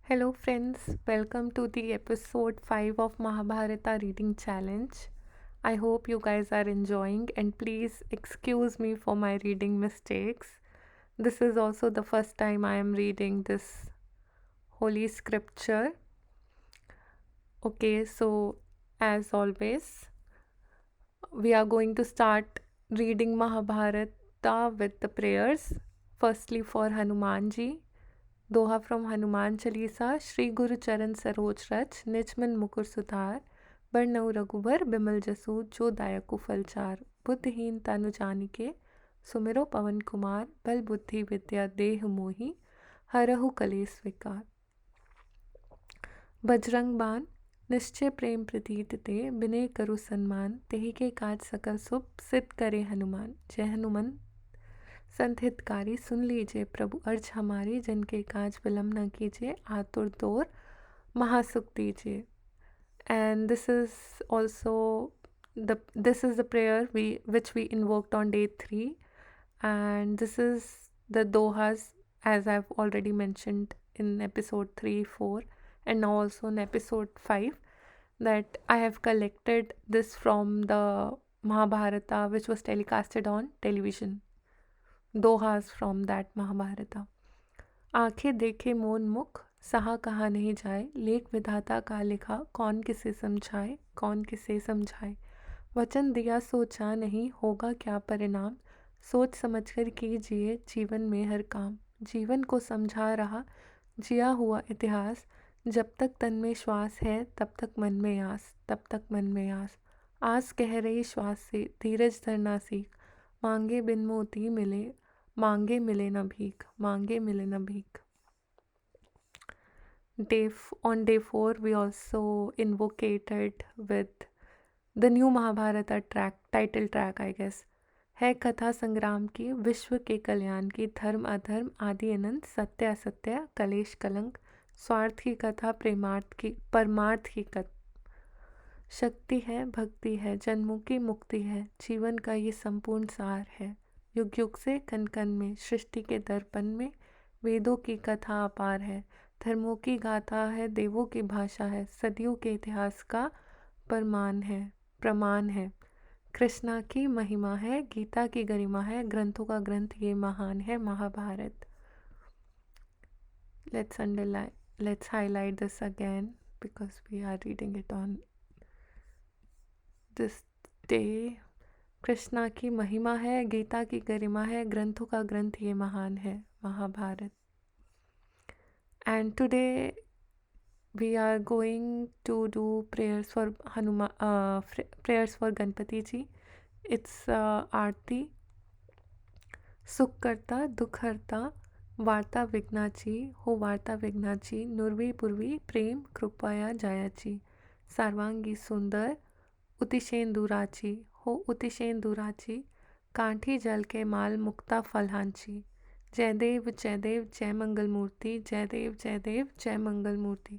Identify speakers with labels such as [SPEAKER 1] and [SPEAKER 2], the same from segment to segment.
[SPEAKER 1] Hello, friends. Welcome to the episode 5 of Mahabharata Reading Challenge. I hope you guys are enjoying, and please excuse me for my reading mistakes. This is also the first time I am reading this holy scripture. Okay, so as always, we are going to start reading Mahabharata with the prayers. Firstly, for Hanuman ji. Doha from Hanuman Chalisa Shri गुरु चरण सरोज रच निज मन मुकुर सुधार बरनउँ रघुबर बिमल जसु जो दायकु फलचार बुद्धिहीन तनु जानिके सुमिरो पवन कुमार बल बुद्धि विद्या देह मोहि हरहु कलेस विकार बजरंग बान निश्चय प्रेम प्रतीत ते बिनय करु सन्मान तेहि के काज सकल सुभ सिद्ध करे हनुमान जय हनुमान संत हितकारी सुन लीजिए प्रभु अर्ज हमारी जिनके काज विलम्ब न कीजिए आतुर तोर महासुख दीजिए. And this is the prayer which we invoked on day 3, and this is the dohas as I've already mentioned in episode 3, 4, and now also in episode 5, that I have collected this from the Mahabharata which was telecasted on television. दोहास from that Mahabharata. आंखें देखे मौन मुख सहा कहा नहीं जाए लेख विधाता का लिखा कौन किसे समझाए कौन किसे समझाए वचन दिया सोचा नहीं होगा क्या परिणाम सोच समझकर कीजिए जीवन में हर काम जीवन को समझा रहा जिया हुआ इतिहास जब तक तन में श्वास है तब तक मन में आस तब तक मन में आस आस कह रही श्वास से धीरज धरना सीख मांगे बिन मोती मिले मांगे मिले न भीख मांगे मिले न भीख. On day 4 we also invocated with the new Mahabharata title track, I guess. है कथा संग्राम की विश्व के कल्याण की धर्म अधर्म आदि अनंत सत्य असत्य कलेश कलंक स्वार्थ की कथा प्रेमार्थ की परमार्थ की कथा शक्ति है भक्ति है जन्मों की मुक्ति है जीवन का ये संपूर्ण सार है युग युग से कन कन में सृष्टि के दर्पण में वेदों की कथा अपार है धर्मों की गाथा है देवों की भाषा है सदियों के इतिहास का प्रमाण है कृष्णा की महिमा है गीता की गरिमा है ग्रंथों का ग्रंथ ये महान है Mahabharat. Let's highlight this again because we are reading it on this day. Krishna की महिमा है गीता की गरिमा है ग्रंथों का ग्रंथ ये महान है Mahabharat. And today we are going to do prayers for prayers for Ganpati ji. It's आरती. सुख करता दुख हरता वार्ता विघ्नाची हो वार्ता विघ्नाची नुरवी पूर्वी प्रेम कृपया जायाची सर्वांगी सुंदर उतिशेंदुराची हो उतिशेंदुराची कांठी जल के माल मुक्ता फलहांची जय देव जय मंगल मूर्ति जय देव जय मंगल मूर्ति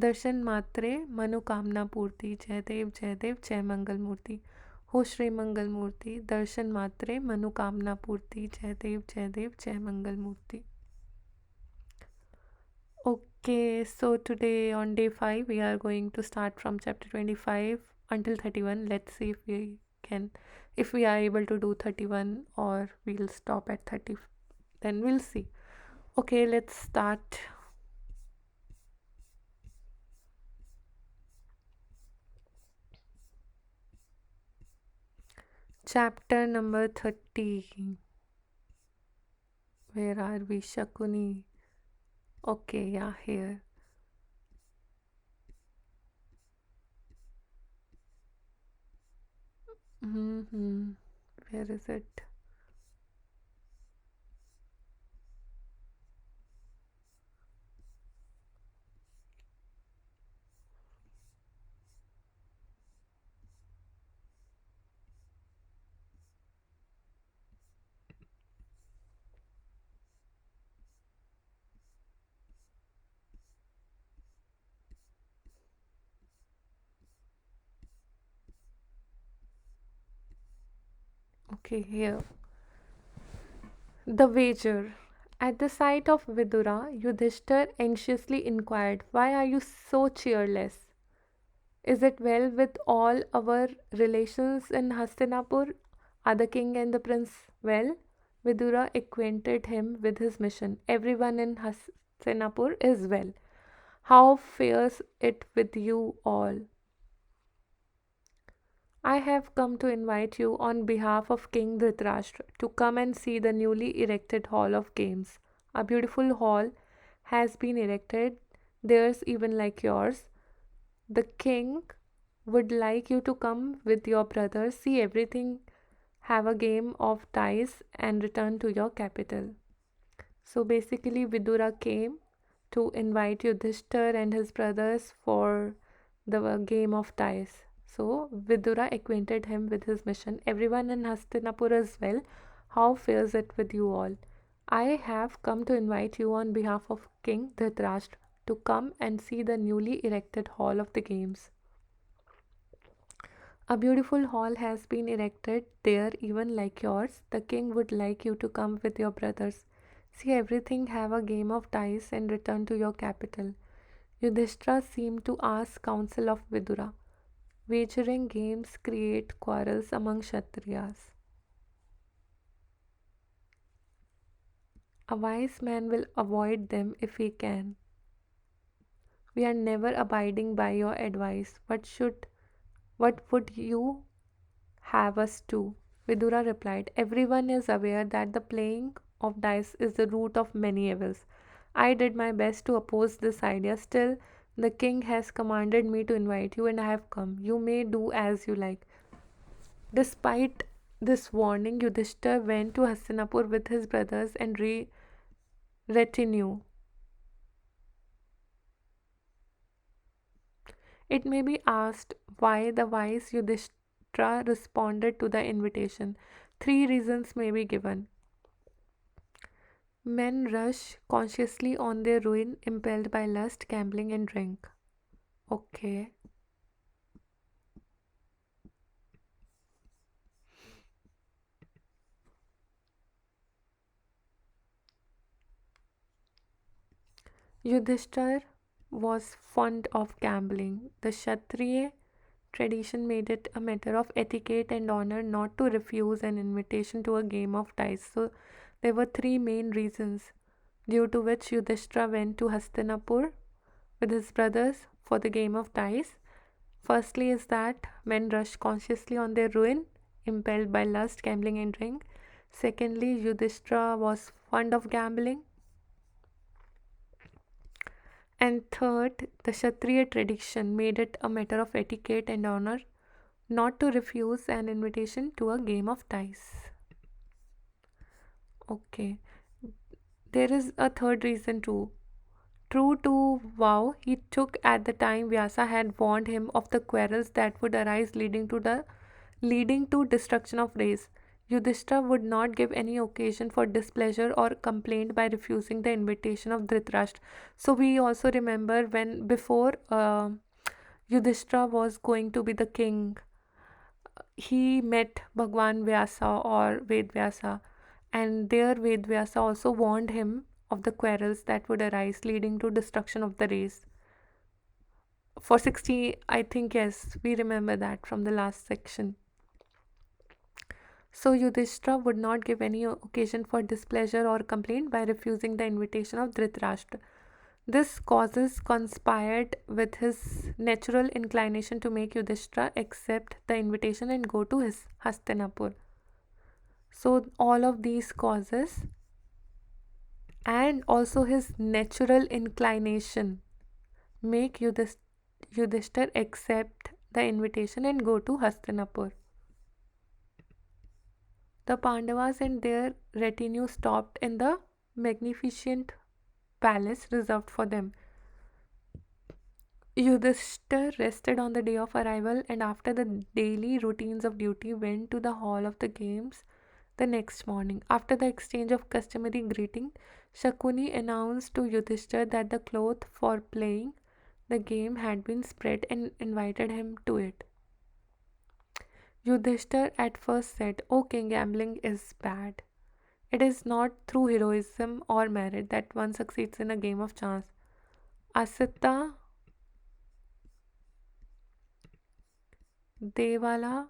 [SPEAKER 1] दर्शन मात्रे मनोकामना पूर्ति जय देव जय मंगल मूर्ति हो श्री मंगल मूर्ति दर्शन मात्रे मनोकामना पूर्ति जय देव जय मंगल मूर्ति. Okay, so today on day 5 we are going to start from chapter 25 until 31. Let's see if we are able to do 31 or we'll stop at 30. Then we'll see. Okay, let's start. Chapter number 30. Where are we? Shakuni. Okay, yeah, here. Where is it? Okay, here. The wager. At the sight of Vidura, Yudhishthir anxiously inquired, "Why are you so cheerless? Is it well with all our relations in Hastinapur? Are the king and the prince well?" Vidura acquainted him with his mission. "Everyone in Hastinapur is well. How fares it with you all? I have come to invite you on behalf of King Dhritarashtra to come and see the newly erected Hall of Games. A beautiful hall has been erected, theirs even like yours. The king would like you to come with your brothers, see everything, have a game of dice, and return to your capital." So basically, Vidura came to invite Yudhishthir and his brothers for the game of dice. So Vidura acquainted him with his mission. "Everyone in Hastinapur as well. How fares it with you all? I have come to invite you on behalf of King Dhritarashtra to come and see the newly erected hall of the games. A beautiful hall has been erected there, even like yours. The king would like you to come with your brothers. See everything, have a game of dice, and return to your capital." Yudhishthira seemed to ask counsel of Vidura. Wagering games create quarrels among Kshatriyas. A wise man will avoid them if he can. We are never abiding by your advice. What would you have us do? Vidura replied, "Everyone is aware that the playing of dice is the root of many evils. I did my best to oppose this idea. Still, the king has commanded me to invite you, and I have come. You may do as you like." Despite this warning, Yudhishthir went to Hastinapur with his brothers and retinue. It may be asked why the wise Yudhishthira responded to the invitation. Three reasons may be given. Men rush consciously on their ruin, impelled by lust, gambling, and drink. Okay. Yudhishthir was fond of gambling. The Kshatriya tradition made it a matter of etiquette and honor not to refuse an invitation to a game of dice. So there were three main reasons due to which Yudhishthira went to Hastinapur with his brothers for the game of dice. Firstly, is that men rush consciously on their ruin, impelled by lust, gambling, and drink. Secondly, Yudhishthira was fond of gambling. And third, the Kshatriya tradition made it a matter of etiquette and honor not to refuse an invitation to a game of dice. Okay, there is a third reason too. True to vow he took at the time, Vyasa had warned him of the quarrels that would arise leading to destruction of race. Yudhishthira would not give any occasion for displeasure or complaint by refusing the invitation of Dhritarashtra. So we also remember when before Yudhishthira was going to be the king, he met Bhagwan Vyasa or Ved Vyasa, and there Ved Vyasa also warned him of the quarrels that would arise leading to destruction of the race. For 60, I think, yes, we remember that from the last section. So Yudhishthira would not give any occasion for displeasure or complaint by refusing the invitation of Dhritarashtra. This causes conspired with his natural inclination to make Yudhishthira accept the invitation and go to his Hastinapur. So all of these causes and also his natural inclination make Yudhishthir accept the invitation and go to Hastinapur. The Pandavas and their retinue stopped in the magnificent palace reserved for them. Yudhishthir rested on the day of arrival and after the daily routines of duty went to the hall of the games the next morning. After the exchange of customary greeting, Shakuni announced to Yudhishthir that the cloth for playing the game had been spread and invited him to it. Yudhishthir at first said, "O king, gambling is bad. It is not through heroism or merit that one succeeds in a game of chance. Asita Devala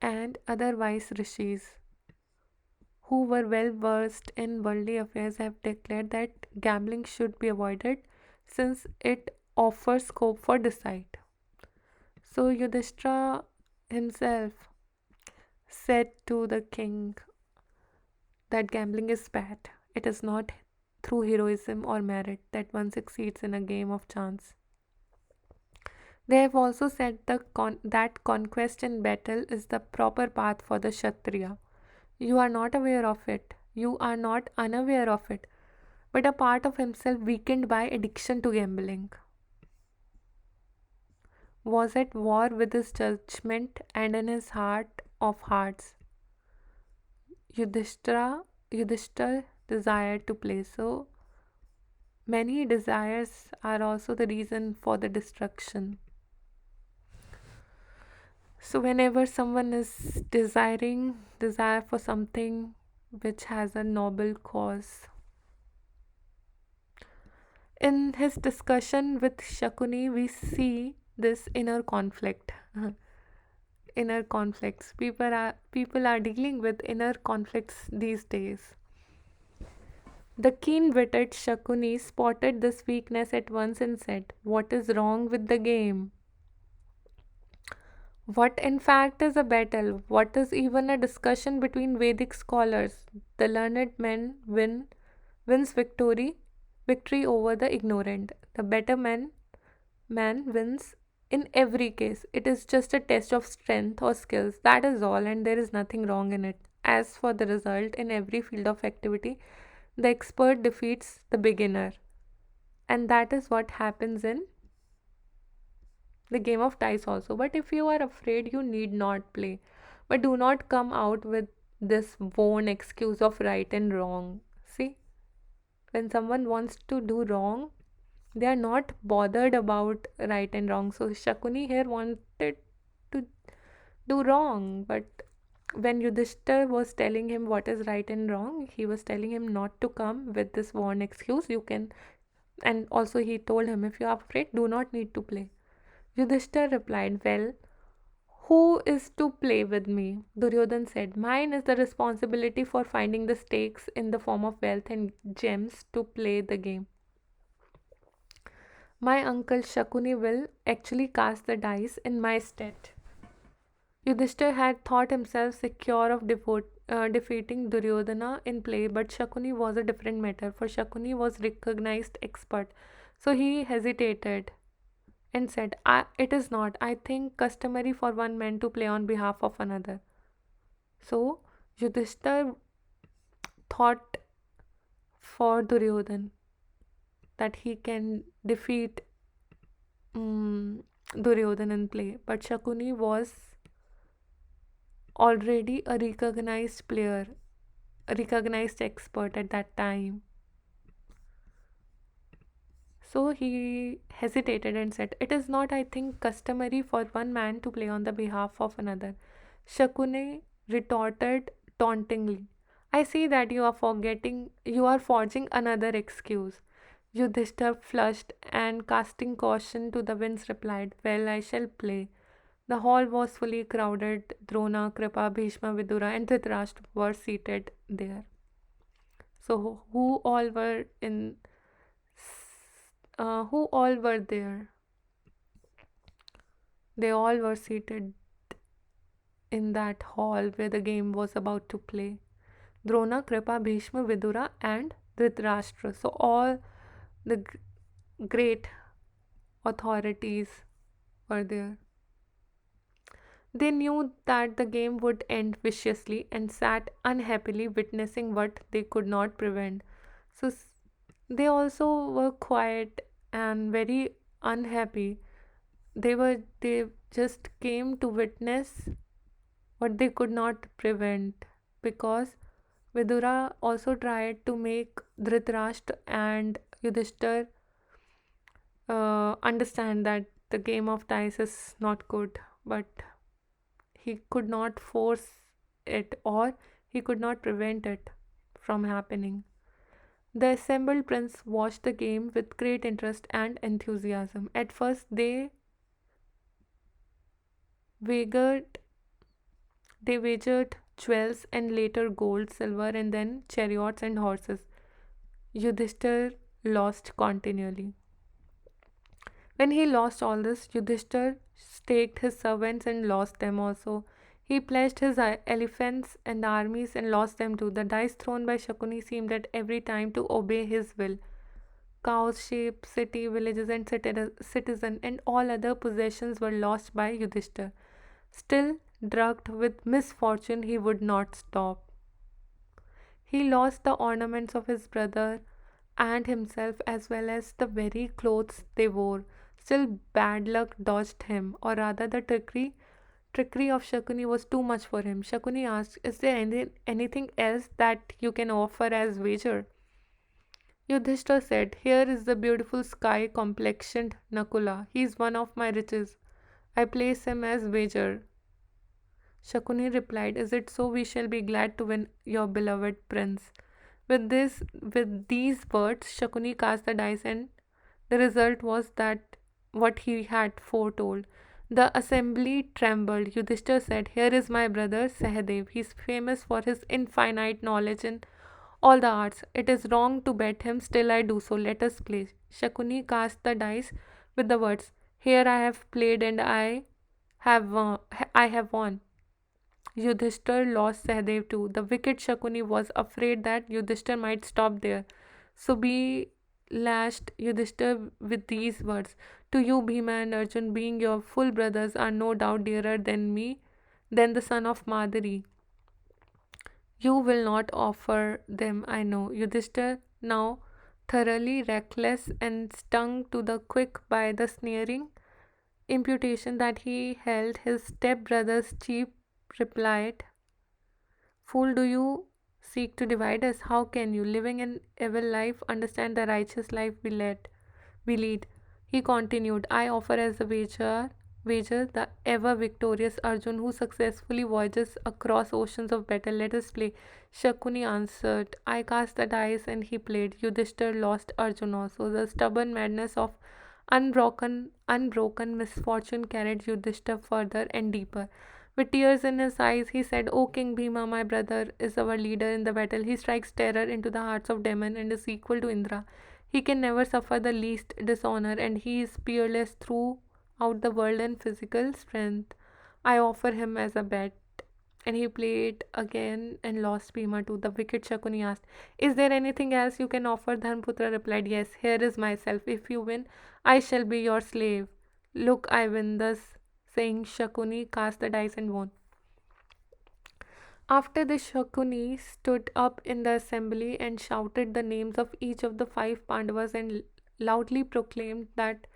[SPEAKER 1] and other wise rishis who were well versed in worldly affairs have declared that gambling should be avoided since it offers scope for deceit. So Yudhishthira himself said to the king that gambling is bad. It is not through heroism or merit that one succeeds in a game of chance. They have also said that conquest in battle is the proper path for the Kshatriya. You are not aware of it. You are not unaware of it, but a part of himself weakened by addiction to gambling was at war with his judgment and in his heart of hearts. Yudhishthira desired to play. So many desires are also the reason for the destruction. So whenever someone is desire for something which has a noble cause. In his discussion with Shakuni, we see this inner conflict. Inner conflicts. People are dealing with inner conflicts these days. The keen-witted Shakuni spotted this weakness at once and said, "What is wrong with the game? What in fact is a battle? What is even a discussion between Vedic scholars? The learned wins victory over the ignorant. The better man wins in every case. It is just a test of strength or skills. That is all, and there is nothing wrong in it. As for the result, in every field of activity, the expert defeats the beginner. And that is what happens in the game of dice also. But if you are afraid, you need not play. But do not come out with this worn excuse of right and wrong. See, when someone wants to do wrong, they are not bothered about right and wrong. So Shakuni here wanted to do wrong, but when Yudhishthir was telling him what is right and wrong, he was telling him not to come with this worn excuse. You can, and also he told him, if you are afraid, do not need to play. Yudhishthir replied, "Well, who is to play with me?" Duryodhan said, "Mine is the responsibility for finding the stakes in the form of wealth and gems to play the game. My uncle Shakuni will actually cast the dice in my stead." Yudhishthir had thought himself secure of defeating Duryodhana in play, but Shakuni was a different matter, for Shakuni was recognized expert. So he hesitated and said, "It is not, I think, customary for one man to play on behalf of another." So Yudhishthir thought for Duryodhan that he can defeat Duryodhan in play, but Shakuni was already a recognized player, a recognized expert at that time. So he hesitated and said, "It is not, I think, customary for one man to play on the behalf of another." Shakuni retorted tauntingly, "I see that you are forging another excuse." Yudhishthir flushed and casting caution to the winds replied, "Well, I shall play." The hall was fully crowded. Drona, Kripa, Bhishma, Vidura, and Dhritarashtra were seated there. So, who all were there? They all were seated in that hall where the game was about to play. Drona, Kripa, Bhishma, Vidura, and Dhritarashtra. So, all the great authorities were there. They knew that the game would end viciously and sat unhappily witnessing what they could not prevent. So they also were quiet and very unhappy. They just came to witness what they could not prevent, because Vidura also tried to make Dhritarashtra and Yudhishthir understand that the game of dice is not good, but he could not force it, or he could not prevent it from happening. The assembled prince watched the game with great interest and enthusiasm. At first, wagered, they wagered jewels and later gold, silver, and then chariots and horses. Yudhishthir lost continually. When he lost all this, Yudhishthir staked his servants and lost them also. He pledged his elephants and armies and lost them too. The dice thrown by Shakuni seemed at every time to obey his will. Cows, sheep, city, villages, and citizen and all other possessions were lost by Yudhishthir. Still, drugged with misfortune, he would not stop. He lost the ornaments of his brother and himself as well as the very clothes they wore. Still, bad luck dodged him, or rather, the trickery of Shakuni was too much for him. Shakuni asked, "Is there anything else that you can offer as wager?" Yudhishthir said, "Here is the beautiful sky complexioned Nakula. He is one of my riches. I place him as wager." Shakuni replied, "Is it so? We shall be glad to win your beloved prince." With these words, Shakuni cast the dice, and the result was that what he had foretold. The assembly trembled. Yudhishthir said, "Here is my brother Sahadev. He is famous for his infinite knowledge in all the arts. It is wrong to bet him, still I do so. Let us play." Shakuni cast the dice with the words, "Here I have played and have won. I have won." Yudhishthir lost Sahadev too. The wicked Shakuni was afraid that Yudhishthir might stop there. So be lashed Yudhishthir with these words, "To you, Bhima and Arjun, being your full brothers, are no doubt dearer than me, than the son of Madari. You will not offer them, I know." Yudhishthir, now thoroughly reckless and stung to the quick by the sneering imputation that he held his step-brother's chief, replied, "Fool, do you seek to divide us? How can you, living an evil life, understand the righteous life we lead?" He continued, "I offer as a wager the ever victorious Arjun who successfully voyages across oceans of battle. Let us play." Shakuni answered, "I cast the dice," and he played. Yudhishthir lost Arjun also. The stubborn madness of unbroken misfortune carried Yudhishthir further and deeper. With tears in his eyes, he said, "O King Bhima, my brother is our leader in the battle. He strikes terror into the hearts of demons and is equal to Indra. He can never suffer the least dishonor, and he is peerless throughout the world in physical strength. I offer him as a bet." And he played again and lost Bhima too. The wicked Shakuni asked, "Is there anything else you can offer?" Dharmputra replied, "Yes, here is myself. If you win, I shall be your slave. Look, I win." Thus saying, Shakuni cast the dice and won. After the Shakuni stood up in the assembly and shouted the names of each of the 5 Pandavas and loudly proclaimed that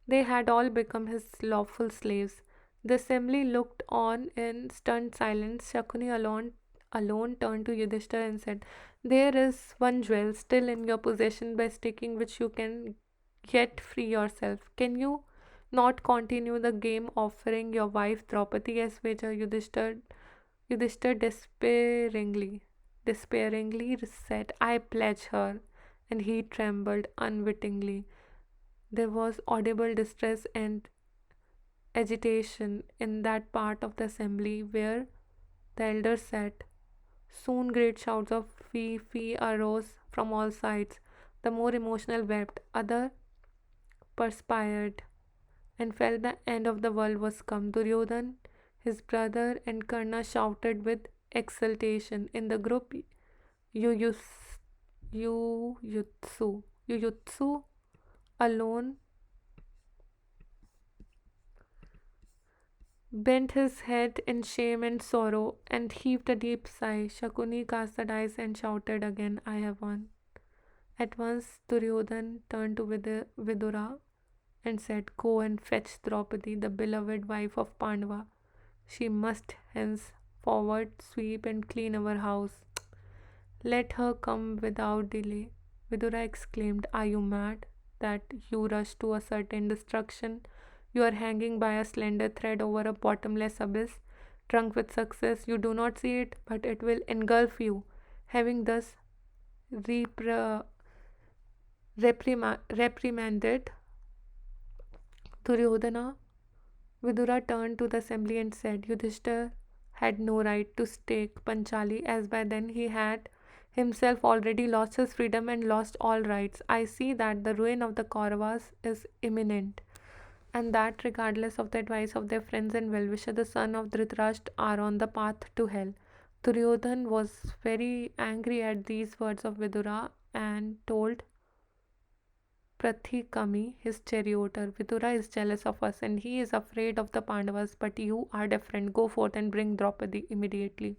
[SPEAKER 1] they had all become his lawful slaves. The assembly looked on in stunned silence. Shakuni alone turned to Yudhishthir and said, "There is one jewel still in your possession by sticking which you can yet free yourself. Can you not continue the game offering your wife Draupadi as wager?" Yudhishthir despairingly said, "I pledge her," and he trembled unwittingly. There was audible distress and agitation in that part of the assembly where the elders sat. Soon great shouts of "Fee, fee" arose from all sides. The more emotional wept, other perspired, and felt the end of the world was come. Duryodhan, his brother, and Karna shouted with exultation. In the group, Yuyus- Yuyutsu alone bent his head in shame and sorrow and heaved a deep sigh. Shakuni cast the dice and shouted again, "I have won." At once Duryodhan turned to Vidura and said, "Go and fetch Draupadi, the beloved wife of Pandava. She must henceforward sweep and clean our house. Let her come without delay." Vidura exclaimed, "Are you mad that you rush to a certain destruction? You are hanging by a slender thread over a bottomless abyss. drunk with success. You do not see it, but it will engulf you. Having thus repra- reprimanded Duryodhana, Vidura turned to the assembly and said, Yudhishthir had no right to stake Panchali, as by then he had himself already lost his freedom and lost all rights. I see that the ruin of the Kauravas is imminent, and that regardless of the advice of their friends and well-wishers, the son of Dhritarashtra are on the path to hell. Duryodhan was very angry at these words of Vidura and told Prathikami, his charioteer, Vidura is jealous of us and he is afraid of the Pandavas, but you are different. Go forth and bring Draupadi immediately.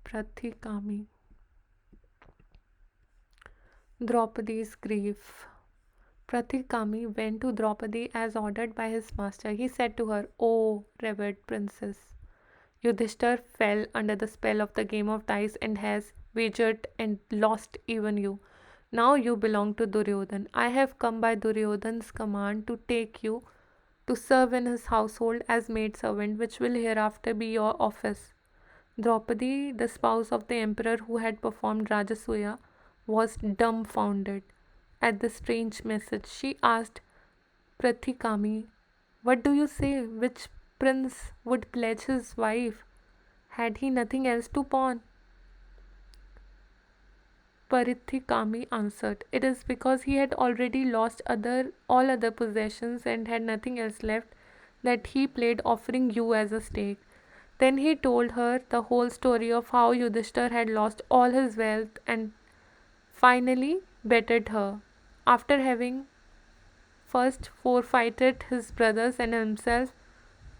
[SPEAKER 1] Prathikami. Draupadi's grief. Prathikami went to Draupadi as ordered by his master. He said to her, O revered princess, Yudhishthir fell under the spell of the game of dice and has wagered and lost even you. Now you belong to Duryodhan. I have come by Duryodhan's command to take you to serve in his household as maid servant, which will hereafter be your office. Draupadi, the spouse of the emperor who had performed Rajasuya, was dumbfounded at the strange message. She asked Prathikami, what do you say? Which prince would pledge his wife? Had he nothing else to pawn? Parithikami answered, it is because he had already lost all other possessions and had nothing else left that he played offering you as a stake. Then he told her the whole story of how Yudhishthir had lost all his wealth and finally bettered her. After having first forfeited his brothers and himself,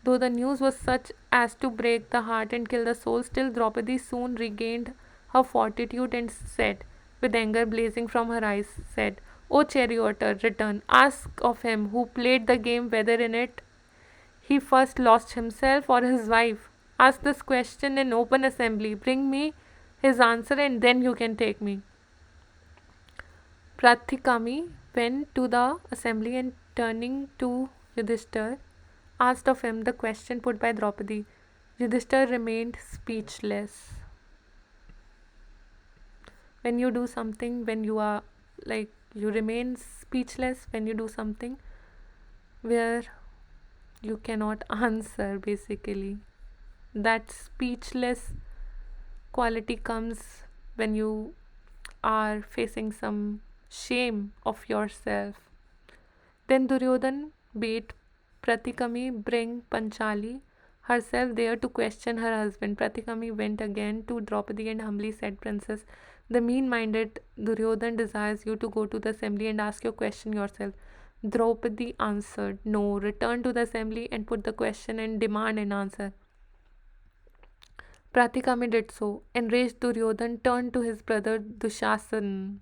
[SPEAKER 1] though the news was such as to break the heart and kill the soul, still Draupadi soon regained her fortitude and said, with anger blazing from her eyes, said, O charioteer, return, ask of him who played the game whether in it he first lost himself or his wife. Ask this question in open assembly. Bring me his answer and then you can take me. Prathikami went to the assembly and turning to Yudhishthir, asked of him the question put by Draupadi. Yudhishthir remained speechless. When you do something, when you are like, you remain speechless when you do something where you cannot answer, basically. That speechless quality comes when you are facing some shame of yourself. Then Duryodhan bade Pratikami bring Panchali herself there to question her husband. Pratikami went again to Draupadi and humbly said, Princess, the mean-minded Duryodhan desires you to go to the assembly and ask your question yourself. Draupadi answered, No, return to the assembly and put the question and demand an answer. Pratikami did so. Enraged Duryodhan turned to his brother Dushasan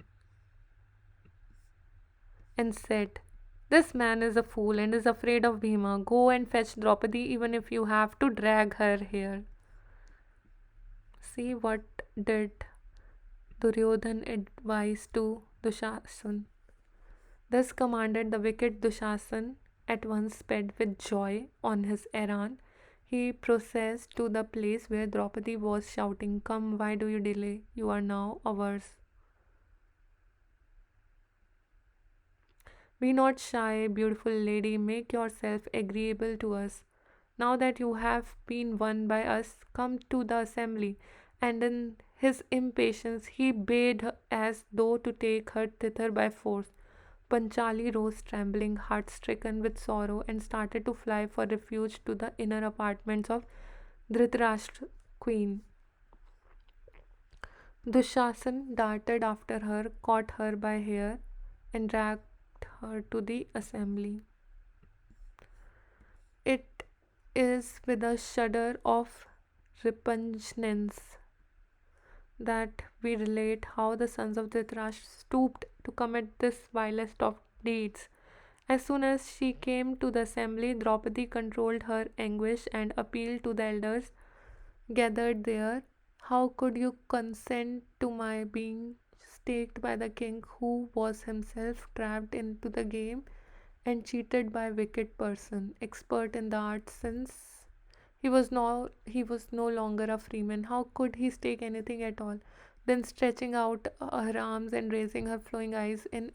[SPEAKER 1] and said, This man is a fool and is afraid of Bhima. Go and fetch Draupadi even if you have to drag her here. See what did Duryodhan advise to Dushasan. Thus commanded the wicked Dushasan at once sped with joy on his errand. He proceeded to the place where Draupadi was shouting, Come, why do you delay? You are now ours. Be not shy, beautiful lady, make yourself agreeable to us. Now that you have been won by us, come to the assembly. And in his impatience, he bade her as though to take her thither by force. Panchali rose trembling, heart stricken with sorrow, and started to fly for refuge to the inner apartments of Dhritarashtra queen. Dushasan darted after her, caught her by hair, and dragged her to the assembly. It is with a shudder of repugnance that we relate how the sons of Dhritarashtra stooped to commit this vilest of deeds. As soon as she came to the assembly, Draupadi controlled her anguish and appealed to the elders gathered there. How could you consent to my being staked by the king who was himself trapped into the game and cheated by a wicked person, expert in the art since he was no longer a freeman. How could he stake anything at all? Then stretching out her arms and raising her flowing eyes in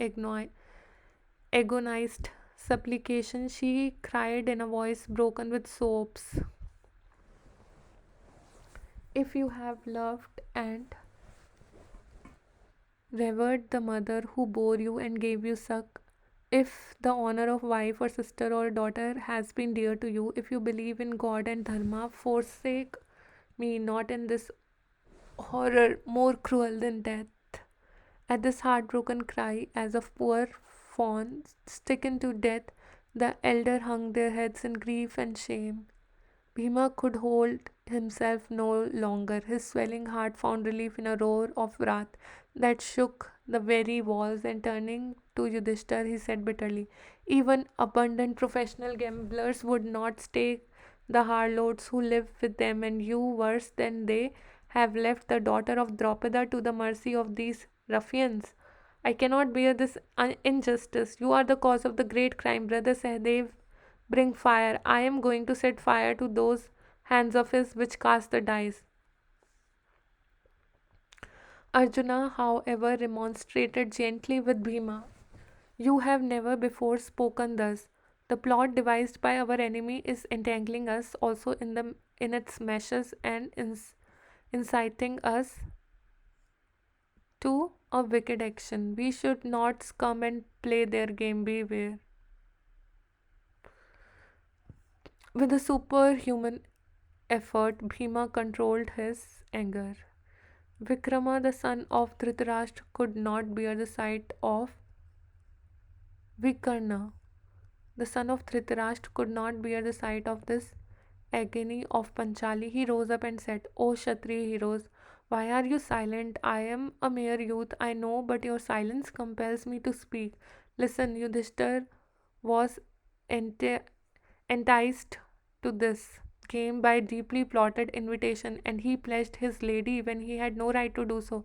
[SPEAKER 1] agonized supplication, she cried in a voice broken with sobs, "If you have loved and revered the mother who bore you and gave you suck, if the honor of wife or sister or daughter has been dear to you, if you believe in God and Dharma, forsake me not in this horror more cruel than death." At this heartbroken cry, as of poor fawns stricken to death, the elder hung their heads in grief and shame. Bhima could hold himself no longer. His swelling heart found relief in a roar of wrath that shook the very walls, and turning to Yudhishthir, he said bitterly, "Even abundant professional gamblers would not stake the harlots who live with them, and you, worse than they, have left the daughter of Draupada to the mercy of these ruffians. I cannot bear this injustice. You are the cause of the great crime. Brother Sahadev, bring fire. I am going to set fire to those hands of his which cast the dice." Arjuna, however, remonstrated gently with Bhima. "You have never before spoken thus. The plot devised by our enemy is entangling us also in its meshes and inciting us to a wicked action. We should not succumb and play their game. Beware." With a superhuman effort, Bhima controlled his anger. Vikrama, the son of Dhritarashtra, could not bear the sight of Vikarna. The son of Dhritarashtra could not bear the sight of this agony of Panchali. He rose up and said, "O Kshatriya heroes, why are you silent? I am a mere youth, I know, but your silence compels me to speak. Listen, Yudhishthir was enti- enticed to this game by deeply plotted invitation, and he pledged his lady when he had no right to do so,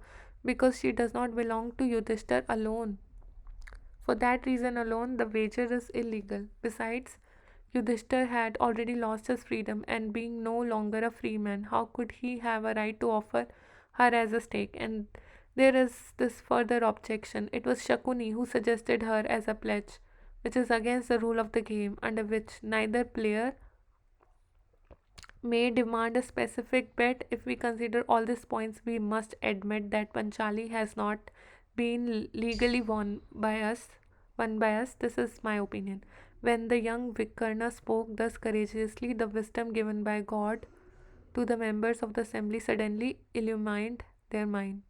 [SPEAKER 1] because she does not belong to Yudhishthir alone. For that reason alone, the wager is illegal. Besides, Yudhishthir had already lost his freedom, and being no longer a free man, how could he have a right to offer her as a stake? And there is this further objection. It was Shakuni who suggested her as a pledge, which is against the rule of the game, under which neither player may demand a specific bet. If we consider all these points, we must admit that Panchali has not been legally won by us. This is my opinion. When the young Vikarna spoke thus courageously, the wisdom given by God to the members of the assembly suddenly illumined their mind.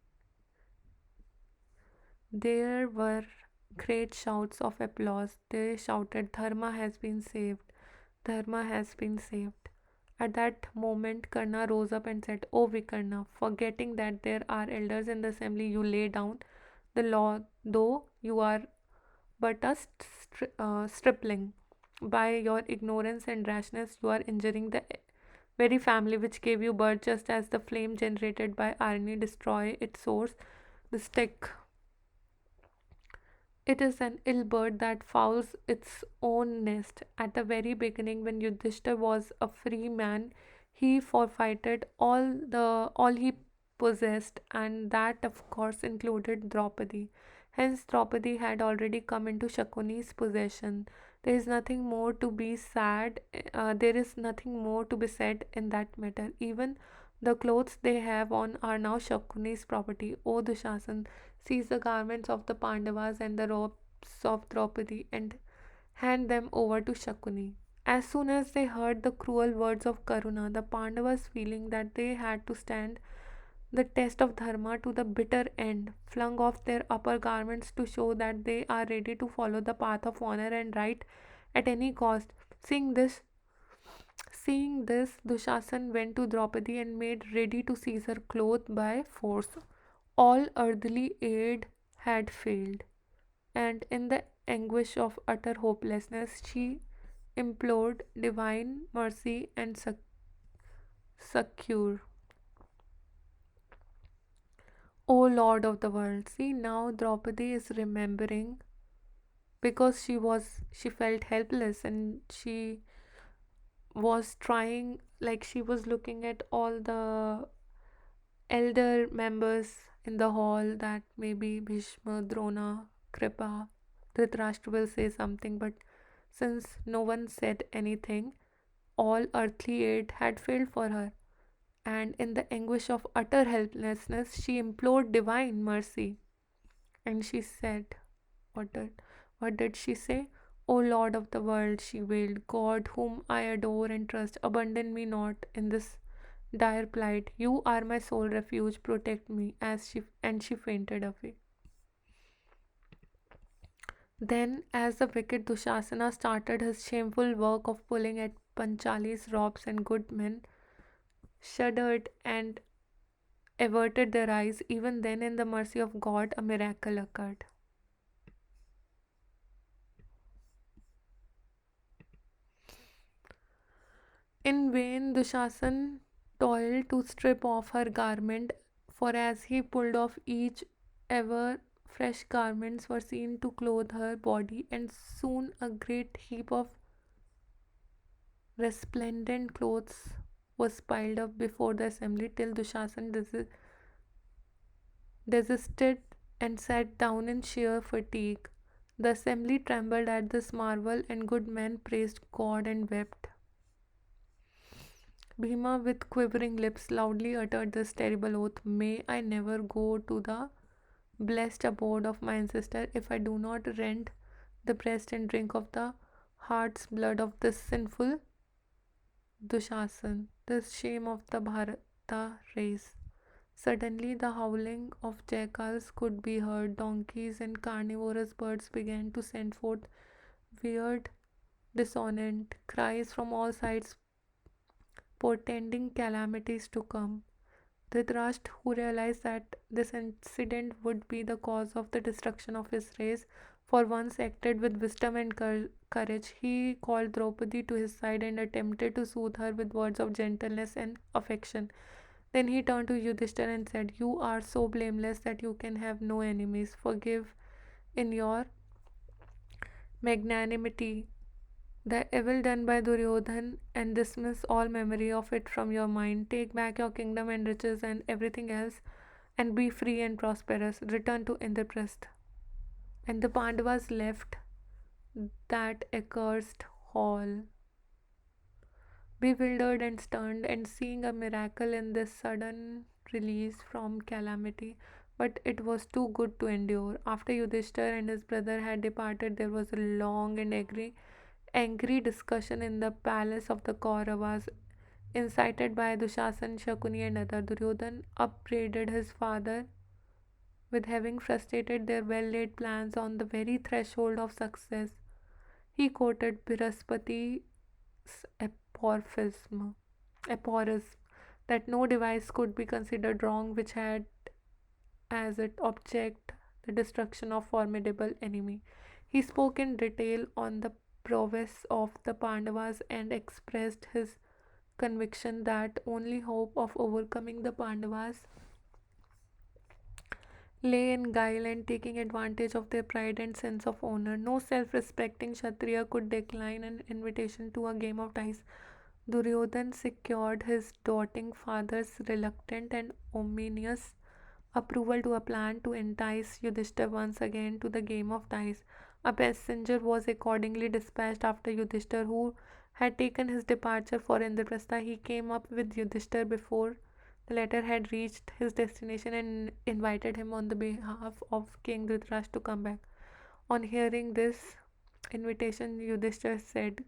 [SPEAKER 1] There were great shouts of applause. They shouted, "Dharma has been saved! Dharma has been saved!" At that moment, Karna rose up and said, "O Vikarna, forgetting that there are elders in the assembly, you lay down the law, though you are but a stripling. By your ignorance and rashness, you are injuring the very family which gave you birth, just as the flame generated by irony destroy its source. The stick, it is an ill bird that fouls its own nest. At the very beginning, when Yudhishthir was a free man, he forfeited all he possessed, and that of course included Draupadi. Hence, Draupadi had already come into Shakuni's possession. There is nothing more to be sad. There is nothing more to be said in that matter. Even the clothes they have on are now Shakuni's property. O Dushasan, seize the garments of the Pandavas and the robes of Draupadi and hand them over to Shakuni." As soon as they heard the cruel words of Karuna, the Pandavas, feeling that they had to stand the test of Dharma to the bitter end, flung off their upper garments to show that they are ready to follow the path of honor and right at any cost. Seeing this, Dushasan went to Draupadi and made ready to seize her clothes by force. All earthly aid had failed, and in the anguish of utter hopelessness, she implored divine mercy and succor. O Lord of the world. See, now Draupadi is remembering because she felt helpless, and she was trying, like she was looking at all the elder members in the hall, that maybe Bhishma, Drona, Kripa, Dhritarashtra will say something, but since no one said anything, all earthly aid had failed for her, and in the anguish of utter helplessness, she implored divine mercy. And she said, What did, what did she say? O Lord of the world, she wailed, God whom I adore and trust, abandon me not in this dire plight. You are my sole refuge, protect me. She fainted away. Then, as the wicked Dushasana started his shameful work of pulling at Panchali's robes, and good men shuddered and averted their eyes, even then, in the mercy of God, a miracle occurred. In vain, Dushasan toiled to strip off her garment, for as he pulled off each, ever fresh garments were seen to clothe her body, and soon a great heap of resplendent clothes was piled up before the assembly till Dushasan desisted and sat down in sheer fatigue. The assembly trembled at this marvel, and good men praised God and wept. Bhima, with quivering lips, loudly uttered this terrible oath: May I never go to the blessed abode of my ancestor if I do not rend the breast and drink of the heart's blood of this sinful Dushasan, this shame of the Bharata race. Suddenly, the howling of jackals could be heard. Donkeys and carnivorous birds began to send forth weird, dissonant cries from all sides, portending calamities to come. Dhritarashtra, who realized that this incident would be the cause of the destruction of his race, for once acted with wisdom and courage. He called Draupadi to his side and attempted to soothe her with words of gentleness and affection. Then he turned to Yudhishthir and said, You are so blameless that you can have no enemies. Forgive in your magnanimity the evil done by Duryodhan and dismiss all memory of it from your mind. Take back your kingdom and riches and everything else, and be free and prosperous. Return to Indraprastha. And the Pandavas left that accursed hall, bewildered and stunned, and seeing a miracle in this sudden release from calamity. But it was too good to endure. After Yudhishthir and his brother had departed, there was a long and angry discussion in the palace of the Kauravas, incited by Dushasan, Shakuni, and other. Duryodhan upbraided his father with having frustrated their well laid plans on the very threshold of success. He quoted Brihaspati's aphorism that no device could be considered wrong which had as its object the destruction of formidable enemy. He spoke in detail on the prowess of the Pandavas and expressed his conviction that only hope of overcoming the Pandavas lay in guile and taking advantage of their pride and sense of honor. No self respecting Kshatriya could decline an invitation to a game of dice. Duryodhan secured his doting father's reluctant and ominous approval to a plan to entice Yudhishthir once again to the game of dice. A messenger was accordingly dispatched after Yudhishthir, who had taken his departure for Indraprastha. He came up with Yudhishthir before the latter had reached his destination and invited him on the behalf of King Dhritarashtra to come back. On hearing this invitation, Yudhishthir said,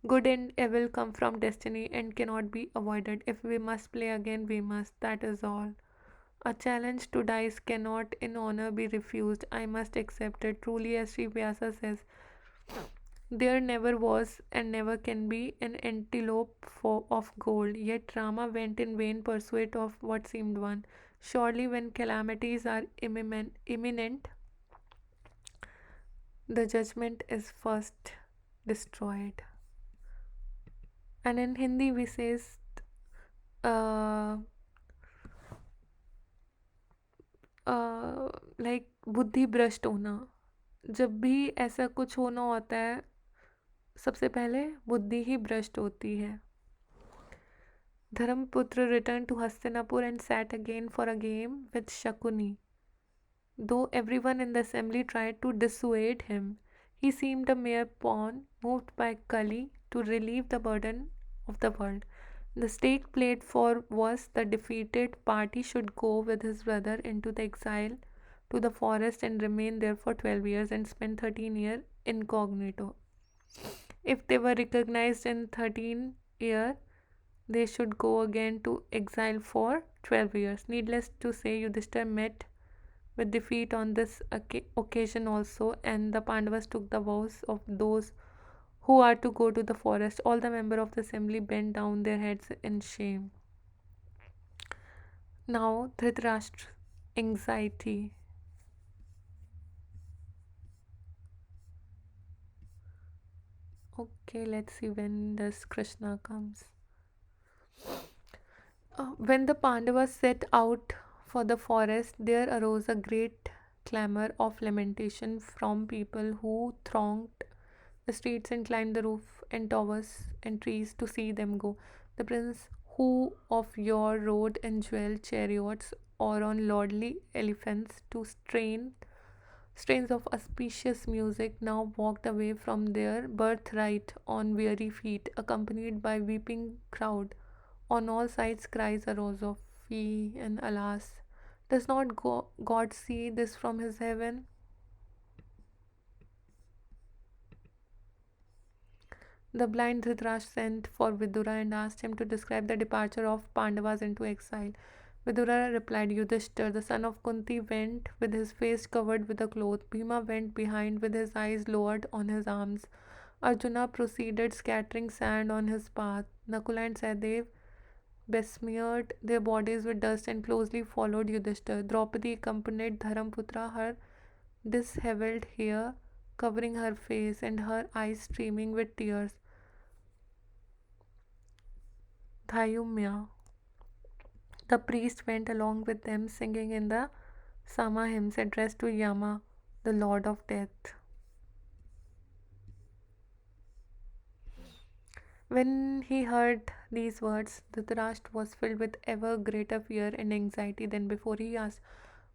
[SPEAKER 1] Good and evil come from destiny and cannot be avoided. If we must play again, we must. That is all. A challenge to dice cannot in honor be refused. I must accept it. Truly, as Sri Vyasa says, there never was and never can be an antelope of gold. Yet Rama went in vain pursuit of what seemed one. Surely, when calamities are imminent, the judgment is first destroyed. And in Hindi, we says, uh, like बुद्धि भ्रष्ट होना। जब भी ऐसा कुछ होना होता है, सबसे पहले बुद्धि ही भ्रष्ट होती है। धर्मपुत्र returned to Hastinapur and sat again for a game with Shakuni. Though everyone in the assembly tried to dissuade him, he seemed a mere pawn moved by Kali to relieve the burden of the world. The stake played for was the defeated party should go with his brother into the exile to the forest and remain there for 12 years and spend 13 years incognito. If they were recognized in 13 years, they should go again to exile for 12 years. Needless to say, Yudhishthir met with defeat on this occasion also, and the Pandavas took the vows of those who are to go to the forest. All the members of the assembly bent down their heads in shame. Now, Dhritarashtra, anxiety. Okay, let's see when does Krishna comes. When the Pandavas set out for the forest, there arose a great clamor of lamentation from people who thronged the streets and climbed the roof and towers and trees to see them go. The prince who of yore rode in jeweled chariots or on lordly elephants to strains of auspicious music now walked away from their birthright on weary feet, accompanied by weeping crowd. On all sides cries arose of fie and alas. Does not God see this from his heaven? The blind Dhritarashtra sent for Vidura and asked him to describe the departure of Pandavas into exile. Vidura replied, Yudhishthir, the son of Kunti, went with his face covered with a cloth. Bhima went behind with his eyes lowered on his arms. Arjuna proceeded scattering sand on his path. Nakula and Sahadev besmeared their bodies with dust and closely followed Yudhishthir. Draupadi accompanied Dharamputra, her dishevelled hair covering her face and her eyes streaming with tears. Dhayumya, the priest, went along with them singing in the Sama hymns addressed to Yama, the Lord of Death. When he heard these words, Dhritarashtra was filled with ever greater fear and anxiety than before. He asked,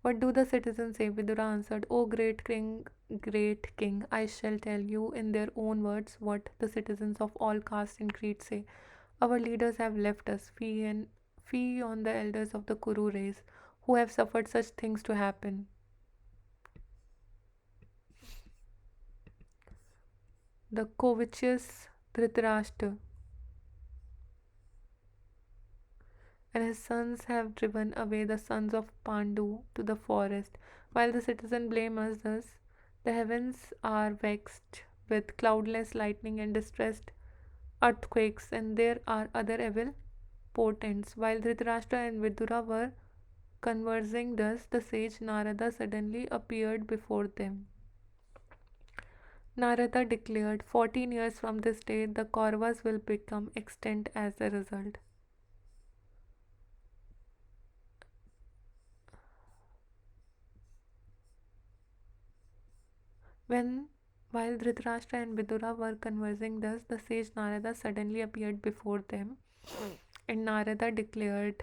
[SPEAKER 1] what do the citizens say? Vidura answered, O great king, I shall tell you in their own words what the citizens of all castes and creeds say. Our leaders have left us, fie on the elders of the Kuru race, who have suffered such things to happen. The covetous Dhritarashtra and his sons have driven away the sons of Pandu to the forest, while the citizens blame us thus. The heavens are vexed with cloudless lightning and distressed earthquakes, and there are other evil portents. While Dhritarashtra and Vidura were conversing thus, the sage Narada suddenly appeared before them. Narada declared, 14 years from this day, the Kauravas will become extinct as a result. When While Dhritarashtra and Vidura were conversing thus, the sage Narada suddenly appeared before them, and Narada declared,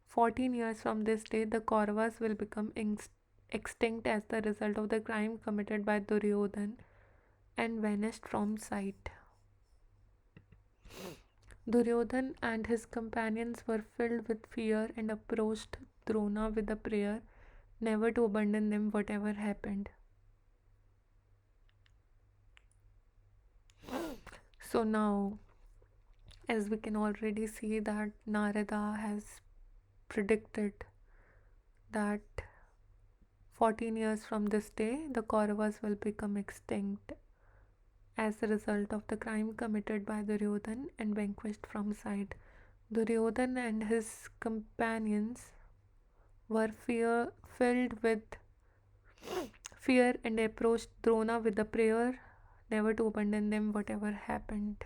[SPEAKER 1] 14 years from this day, the Kauravas will become extinct as the result of the crime committed by Duryodhan and vanished from sight. Duryodhan and his companions were filled with fear and approached Drona with a prayer never to abandon them whatever happened. So now, as we can already see that Narada has predicted that 14 years from this day, the Kauravas will become extinct as a result of the crime committed by Duryodhan and vanquished from sight. Duryodhan and his companions were filled with fear and approached Drona with a prayer never to abandon them whatever happened.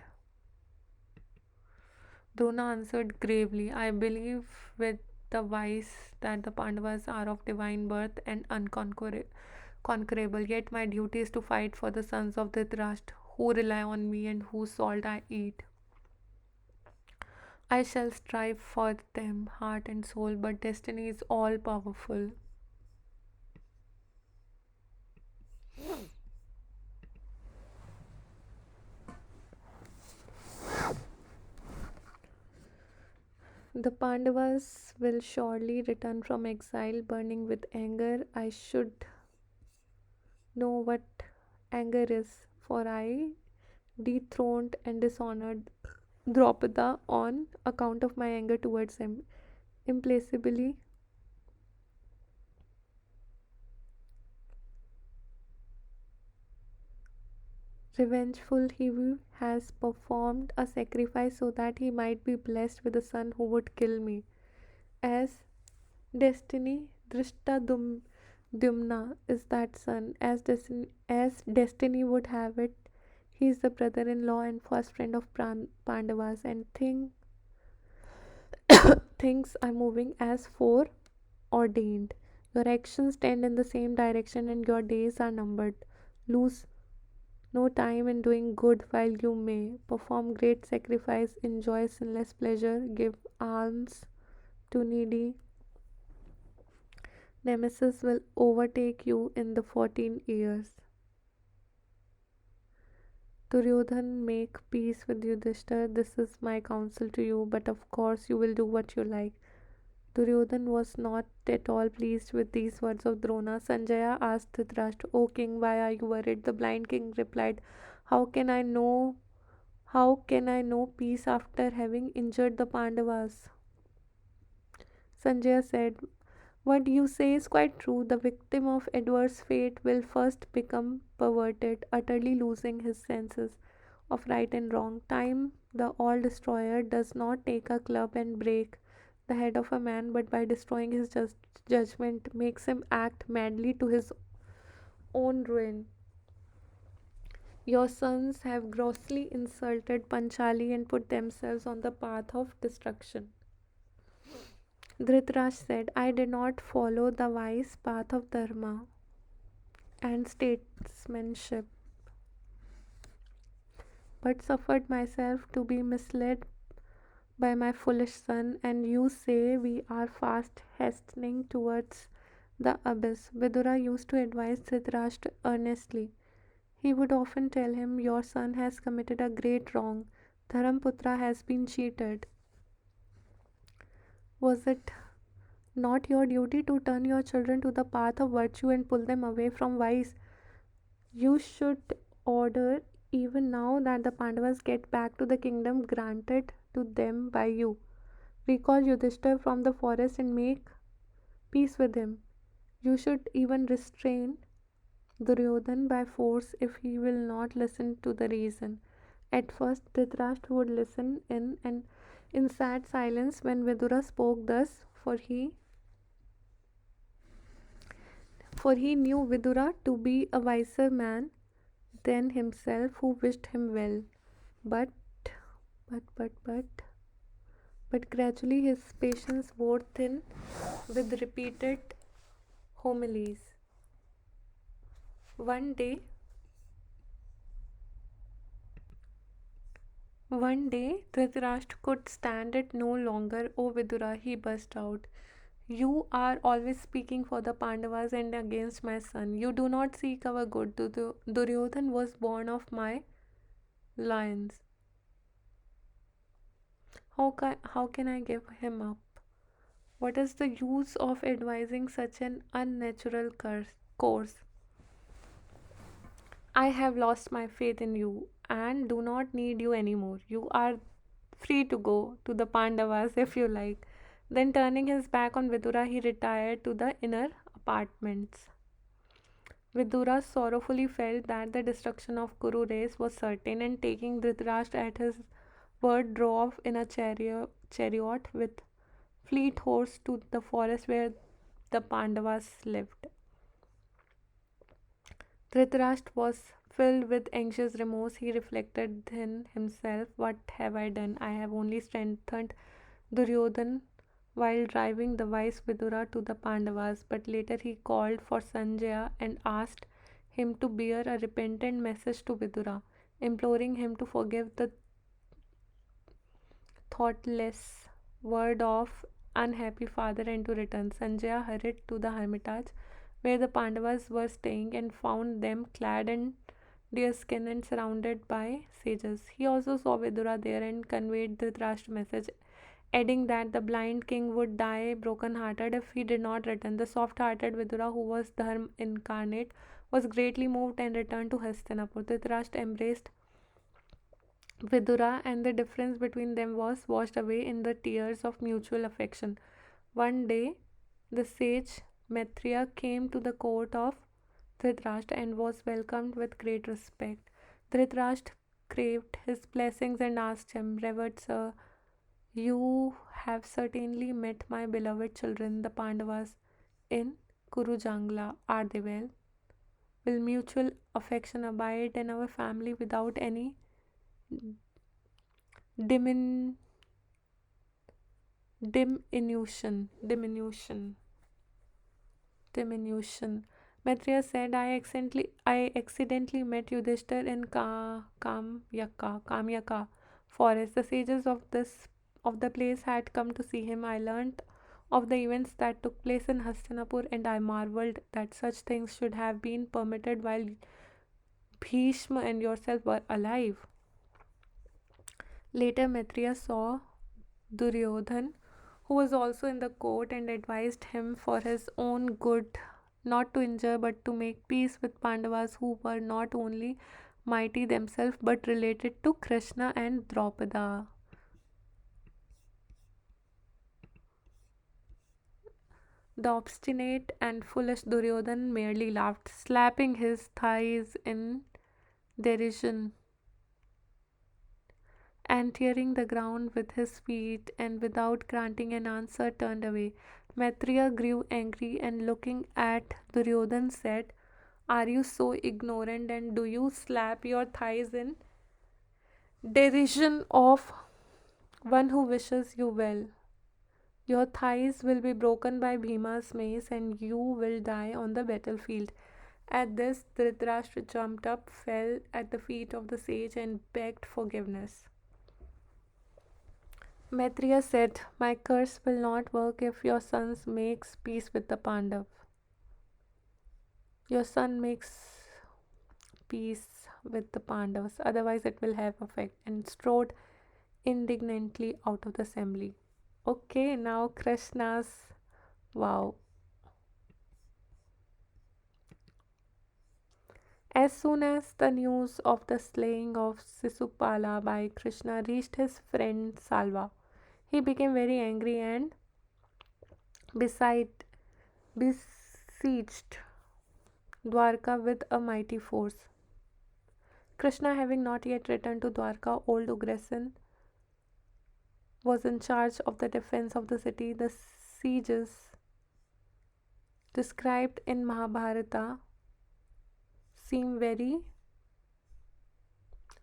[SPEAKER 1] Drona answered gravely, I believe with the wise that the Pandavas are of divine birth and unconquerable. Yet my duty is to fight for the sons of Dhritarashtra who rely on me and whose salt I eat. I shall strive for them, heart and soul, but destiny is all powerful. The Pandavas will surely return from exile, burning with anger. I should know what anger is, for I dethroned and dishonored Draupada on account of my anger towards him. Implacably revengeful, he has performed a sacrifice so that he might be blessed with a son who would kill me. As destiny, Dumna is that son. As destiny would have it, he is the brother-in-law and first friend of Pandavas, and things are moving as foreordained. Your actions tend in the same direction, and your days are numbered. Lose no time in doing good while you may. Perform great sacrifice, enjoy sinless pleasure, give alms to needy. Nemesis will overtake you in the 14 years. Duryodhan, make peace with Yudhishthir. This is my counsel to you, but of course you will do what you like. Duryodhan was not at all pleased with these words of Drona. Sanjaya asked Dhritarashtra, O king, why are you worried? The blind king replied, How can I know how can I know peace after having injured the Pandavas? Sanjaya said, What you say is quite true. The victim of adverse fate will first become perverted, utterly losing his senses of right and wrong. Time, the all destroyer, does not take a club and break the head of a man, but by destroying his judgment, makes him act madly to his own ruin. Your sons have grossly insulted Panchali and put themselves on the path of destruction. Dhritarashtra said, I did not follow the wise path of dharma and statesmanship, but suffered myself to be misled by my foolish son, and you say we are fast hastening towards the abyss. Vidura used to advise Dhritarashtra earnestly. He would often tell him, Your son has committed a great wrong. Dharamputra has been cheated. Was it not your duty to turn your children to the path of virtue and pull them away from vice? You should order even now that the Pandavas get back to the kingdom granted to them by you. Recall Yudhishthir from the forest and make peace with him. You should even restrain Duryodhan by force if he will not listen to the reason. At first, Dhritarashtra would listen in sad silence when Vidura spoke thus, for he knew Vidura to be a wiser man than himself, who wished him well. But, but, but, but, but gradually his patience wore thin with repeated homilies. One day, Dhritarashtra could stand it no longer. O Vidura, he burst out. You are always speaking for the Pandavas and against my son. You do not seek our good. Duryodhan was born of my lions. How can I give him up? What is the use of advising such an unnatural course? I have lost my faith in you and do not need you anymore. You are free to go to the Pandavas if you like. Then, turning his back on Vidura, he retired to the inner apartments. Vidura sorrowfully felt that the destruction of Kuru race was certain, and taking Dhritarashtra at his word, drove in a chariot with fleet horse to the forest where the Pandavas lived. Dhritarashtra was filled with anxious remorse. He reflected in himself, What have I done? I have only strengthened Duryodhan while driving the wise Vidura to the Pandavas, but later he called for Sanjaya and asked him to bear a repentant message to Vidura, imploring him to forgive the thoughtless word of unhappy father and to return. Sanjaya hurried to the hermitage where the Pandavas were staying and found them clad in deerskin and surrounded by sages. He also saw Vidura there and conveyed the Dhritarashtra's message, adding that the blind king would die broken-hearted if he did not return. The soft-hearted Vidura, who was Dharma incarnate, was greatly moved and returned to Hastinapur. Dhritarashtra embraced Vidura, and the difference between them was washed away in the tears of mutual affection. One day, the sage Maitreya came to the court of Dhritarashtra and was welcomed with great respect. Dhritarashtra craved his blessings and asked him, "Revered sir, you have certainly met my beloved children, the Pandavas, in Kurujangla. Are they well? Will mutual affection abide in our family without any dimin- diminution? Diminution. Maitreya said, I accidentally met Yudhishthir in Kamyaka forest. The sages of the place had come to see him. I learnt of the events that took place in Hastinapur, and I marveled that such things should have been permitted while Bhishma and yourself were alive. Later, Maitreya saw Duryodhan, who was also in the court, and advised him for his own good not to injure but to make peace with Pandavas, who were not only mighty themselves but related to Krishna and Draupada. The obstinate and foolish Duryodhan merely laughed, slapping his thighs in derision and tearing the ground with his feet, and without granting an answer turned away. Maitreya grew angry and looking at Duryodhan said, "Are you so ignorant, and do you slap your thighs in derision of one who wishes you well? Your thighs will be broken by Bhima's mace and you will die on the battlefield." At this, Dhritarashtra jumped up, fell at the feet of the sage, and begged forgiveness. Maitreya said, "My curse will not work if your son makes peace with the Pandav. Your son makes peace with the Pandavas, otherwise it will have effect," and strode indignantly out of the assembly. Okay, now Krishna's wow. As soon as the news of the slaying of Sisupala by Krishna reached his friend Salva, he became very angry and beside, besieged Dwarka with a mighty force. Krishna, having not yet returned to Dwarka, old Ugrasen was in charge of the defense of the city. The sieges described in Mahabharata seem very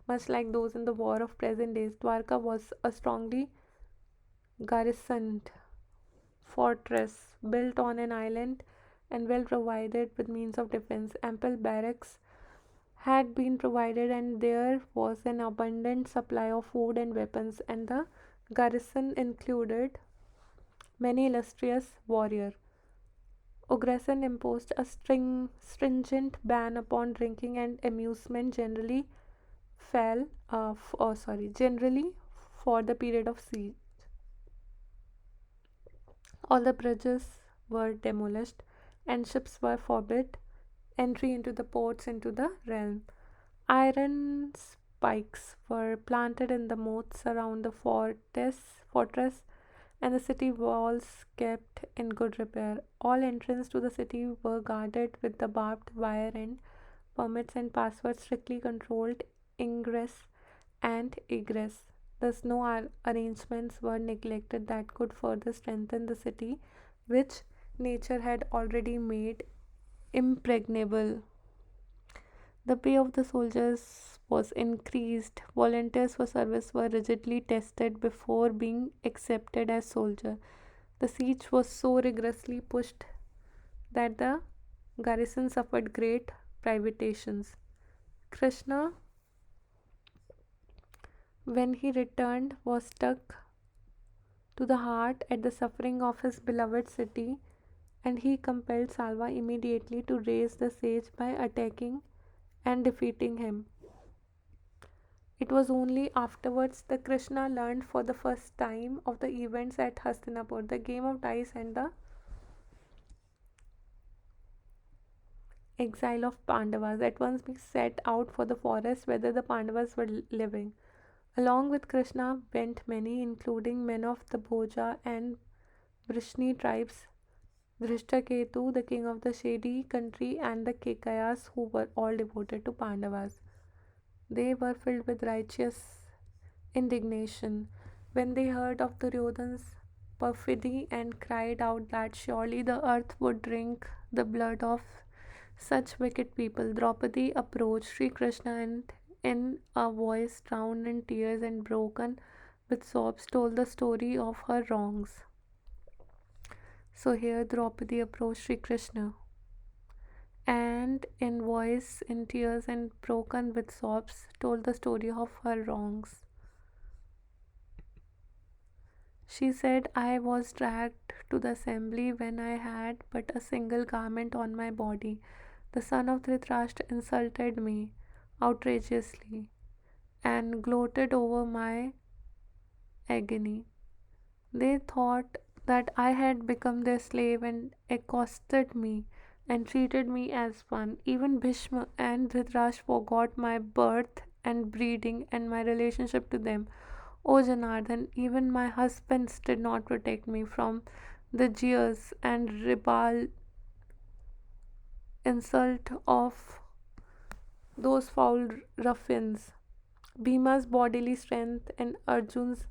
[SPEAKER 1] much like those in the war of present days. Dwarka was a strongly garrisoned fortress built on an island and well provided with means of defense. Ample barracks had been provided, and there was an abundant supply of food and weapons, and the garrison included many illustrious warriors. Ugrasen imposed a stringent ban upon drinking, and amusement generally for the period of siege. All the bridges were demolished, and ships were forbid entry into the ports into the realm. Iron spikes were planted in the moats around the fortress, and the city walls kept in good repair. All entrance to the city were guarded with the barbed wire, and permits and passwords strictly controlled ingress and egress. Thus, no arrangements were neglected that could further strengthen the city, which nature had already made impregnable. The pay of the soldiers was increased. Volunteers for service were rigidly tested before being accepted as soldiers. The siege was so rigorously pushed that the garrison suffered great privations. Krishna, when he returned, was struck to the heart at the suffering of his beloved city, and he compelled Salva immediately to raise the siege by attacking and defeating him. It was only afterwards that Krishna learned for the first time of the events at Hastinapur, the game of dice, and the exile of Pandavas. At once he set out for the forest where the Pandavas were living. Along with Krishna went many, including men of the Bhoja and Vrishni tribes, Drishtaketu, the king of the shady country, and the Kekayas, who were all devoted to Pandavas. They were filled with righteous indignation when they heard of Duryodhana's perfidy and cried out that surely the earth would drink the blood of such wicked people. Draupadi approached Sri Krishna and, in a voice drowned in tears and broken with sobs, told the story of her wrongs. So here Draupadi approached Sri Krishna and, in voice, in tears, and broken with sobs, told the story of her wrongs. She said, I was dragged to the assembly when I had but a single garment on my body. The son of Dhritarashtra insulted me outrageously and gloated over my agony. They thought that I had become their slave and accosted me and treated me as one. Even Bhishma and Dhritarashtra forgot my birth and breeding and my relationship to them. O Janardhan, even my husbands did not protect me from the jeers and ribald insult of those foul ruffians. Bhima's bodily strength and Arjun's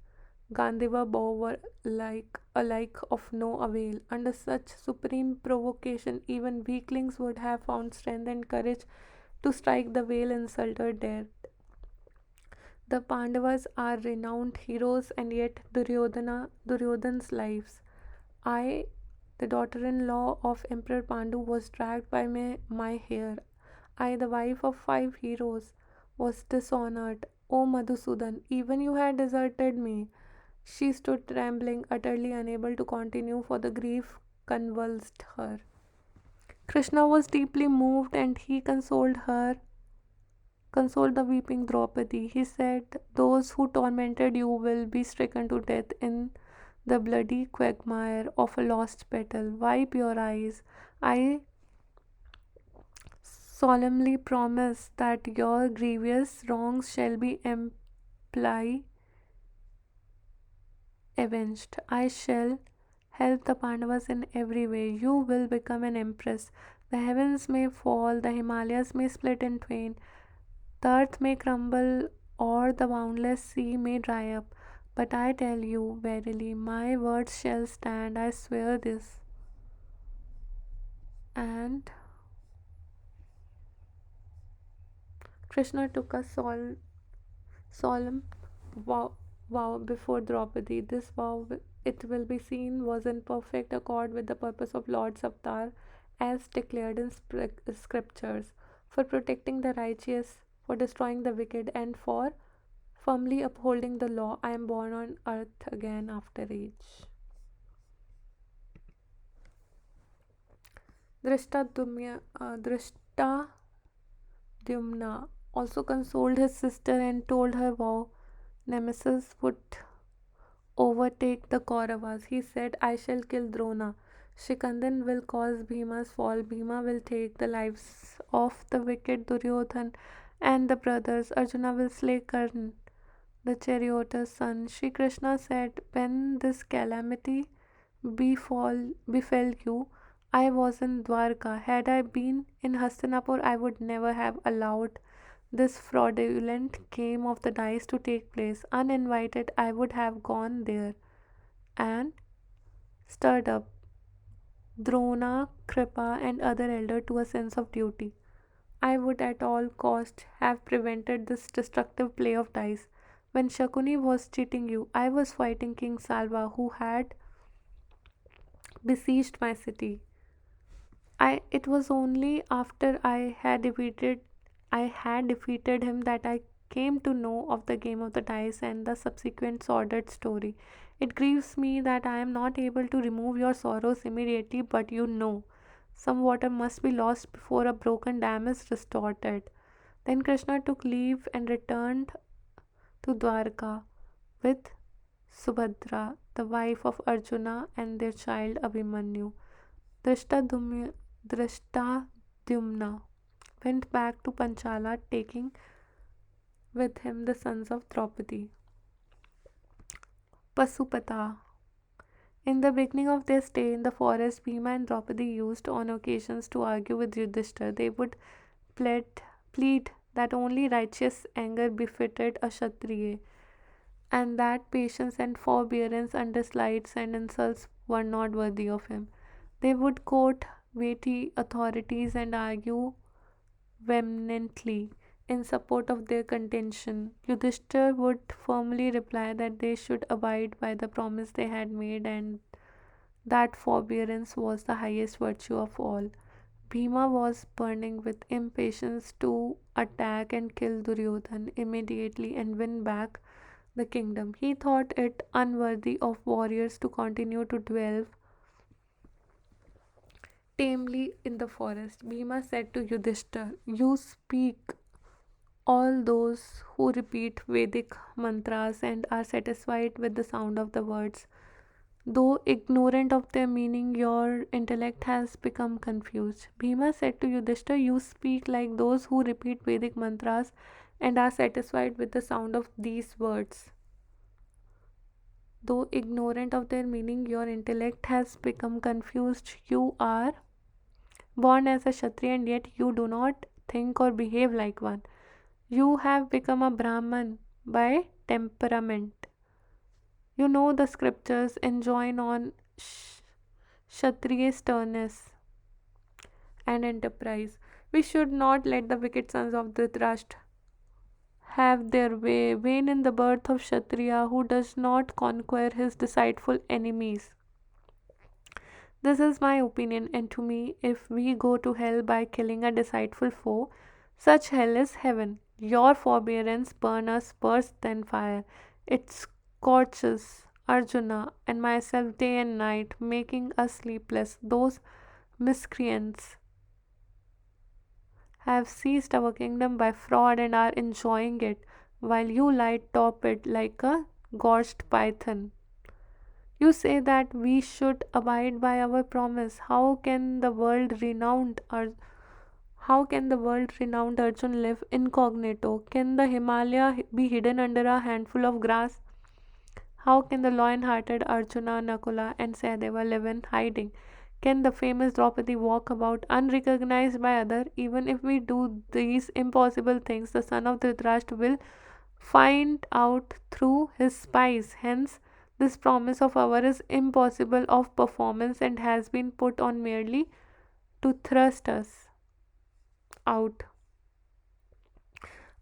[SPEAKER 1] Gandiva bow were alike of no avail. Under such supreme provocation, even weaklings would have found strength and courage to strike the veil insulter dead. The Pandavas are renowned heroes, and yet Duryodhana's lives. I, the daughter-in-law of Emperor Pandu, was dragged by my hair. I, the wife of 5 heroes, was dishonored. O Madhusudan, even you had deserted me. She stood trembling, utterly unable to continue, for the grief convulsed her. Krishna was deeply moved, and he consoled the weeping Draupadi. He said, those who tormented you will be stricken to death in the bloody quagmire of a lost battle. Wipe your eyes. I solemnly promise that your grievous wrongs shall be amply avenged. I shall help the Pandavas in every way. You will become an empress. The heavens may fall, the Himalayas may split in twain, the earth may crumble, or the boundless sea may dry up. But I tell you, verily, my words shall stand. I swear this. And Krishna took a solemn vow before Draupadi. This vow, it will be seen, was in perfect accord with the purpose of Lord's avatar as declared in scriptures, for protecting the righteous, for destroying the wicked, and for firmly upholding the law. I am born on earth again after age. Drishtadyumna also consoled his sister and told her vow Nemesis would overtake the Kauravas. He said, I shall kill Drona. Shikandan will cause Bhima's fall. Bhima will take the lives of the wicked Duryodhan and the brothers. Arjuna will slay Karn, the charioteer's son. Shri Krishna said, when this calamity befell you, I was in Dwarka. Had I been in Hastinapur, I would never have allowed this fraudulent game of the dice to take place. Uninvited, I would have gone there and stirred up Drona, Kripa, and other elder to a sense of duty. I would at all cost have prevented this destructive play of dice. When Shakuni was cheating you, I was fighting King Salva, who had besieged my city. It was only after I had defeated him that I came to know of the game of the dice and the subsequent sordid story. It grieves me that I am not able to remove your sorrows immediately, but some water must be lost before a broken dam is restored. Then Krishna took leave and returned to Dwarka with Subhadra, the wife of Arjuna, and their child Abhimanyu. Drishtadyumna Drishtadyumna went back to Panchala, taking with him the sons of Draupadi. Pasupata. In the beginning of their stay in the forest, Bhima and Draupadi used on occasions to argue with Yudhishthir. They would plead, plead that only righteous anger befitted a Kshatriya, and that patience and forbearance under slights and insults were not worthy of him. They would quote weighty authorities and argue vehemently in support of their contention. Yudhishthir would firmly reply that they should abide by the promise they had made and that forbearance was the highest virtue of all. Bhima was burning with impatience to attack and kill Duryodhan immediately and win back the kingdom. He thought it unworthy of warriors to continue to dwell tamely in the forest. Bhima said to Yudhishthir, "You speak all those who repeat Vedic mantras and are satisfied with the sound of the words. Though ignorant of their meaning, your intellect has become confused." Bhima said to Yudhishthir, "You speak like those who repeat Vedic mantras and are satisfied with the sound of these words. Though ignorant of their meaning, your intellect has become confused. You are born as a Kshatriya and yet you do not think or behave like one. You have become a Brahman by temperament. You know the scriptures enjoin on Kshatriya sternness and enterprise. We should not let the wicked sons of Dhritarashtra have their way. Vain in the birth of Kshatriya who does not conquer his deceitful enemies. This is my opinion, and to me, if we go to hell by killing a deceitful foe, such hell is heaven. Your forbearance burn us worse than fire. It scorches Arjuna and myself day and night, making us sleepless. Those miscreants have seized our kingdom by fraud and are enjoying it, while you lie top it like a gorged python. You say that we should abide by our promise. How can the world renowned Arjun live incognito? Can the Himalaya be hidden under a handful of grass? How can the lion hearted Arjuna, Nakula, and Sahadeva live in hiding? Can the famous Draupadi walk about unrecognized by others? Even if we do these impossible things, the son of Dhritarashtra will find out through his spies. Hence, this promise of ours is impossible of performance and has been put on merely to thrust us out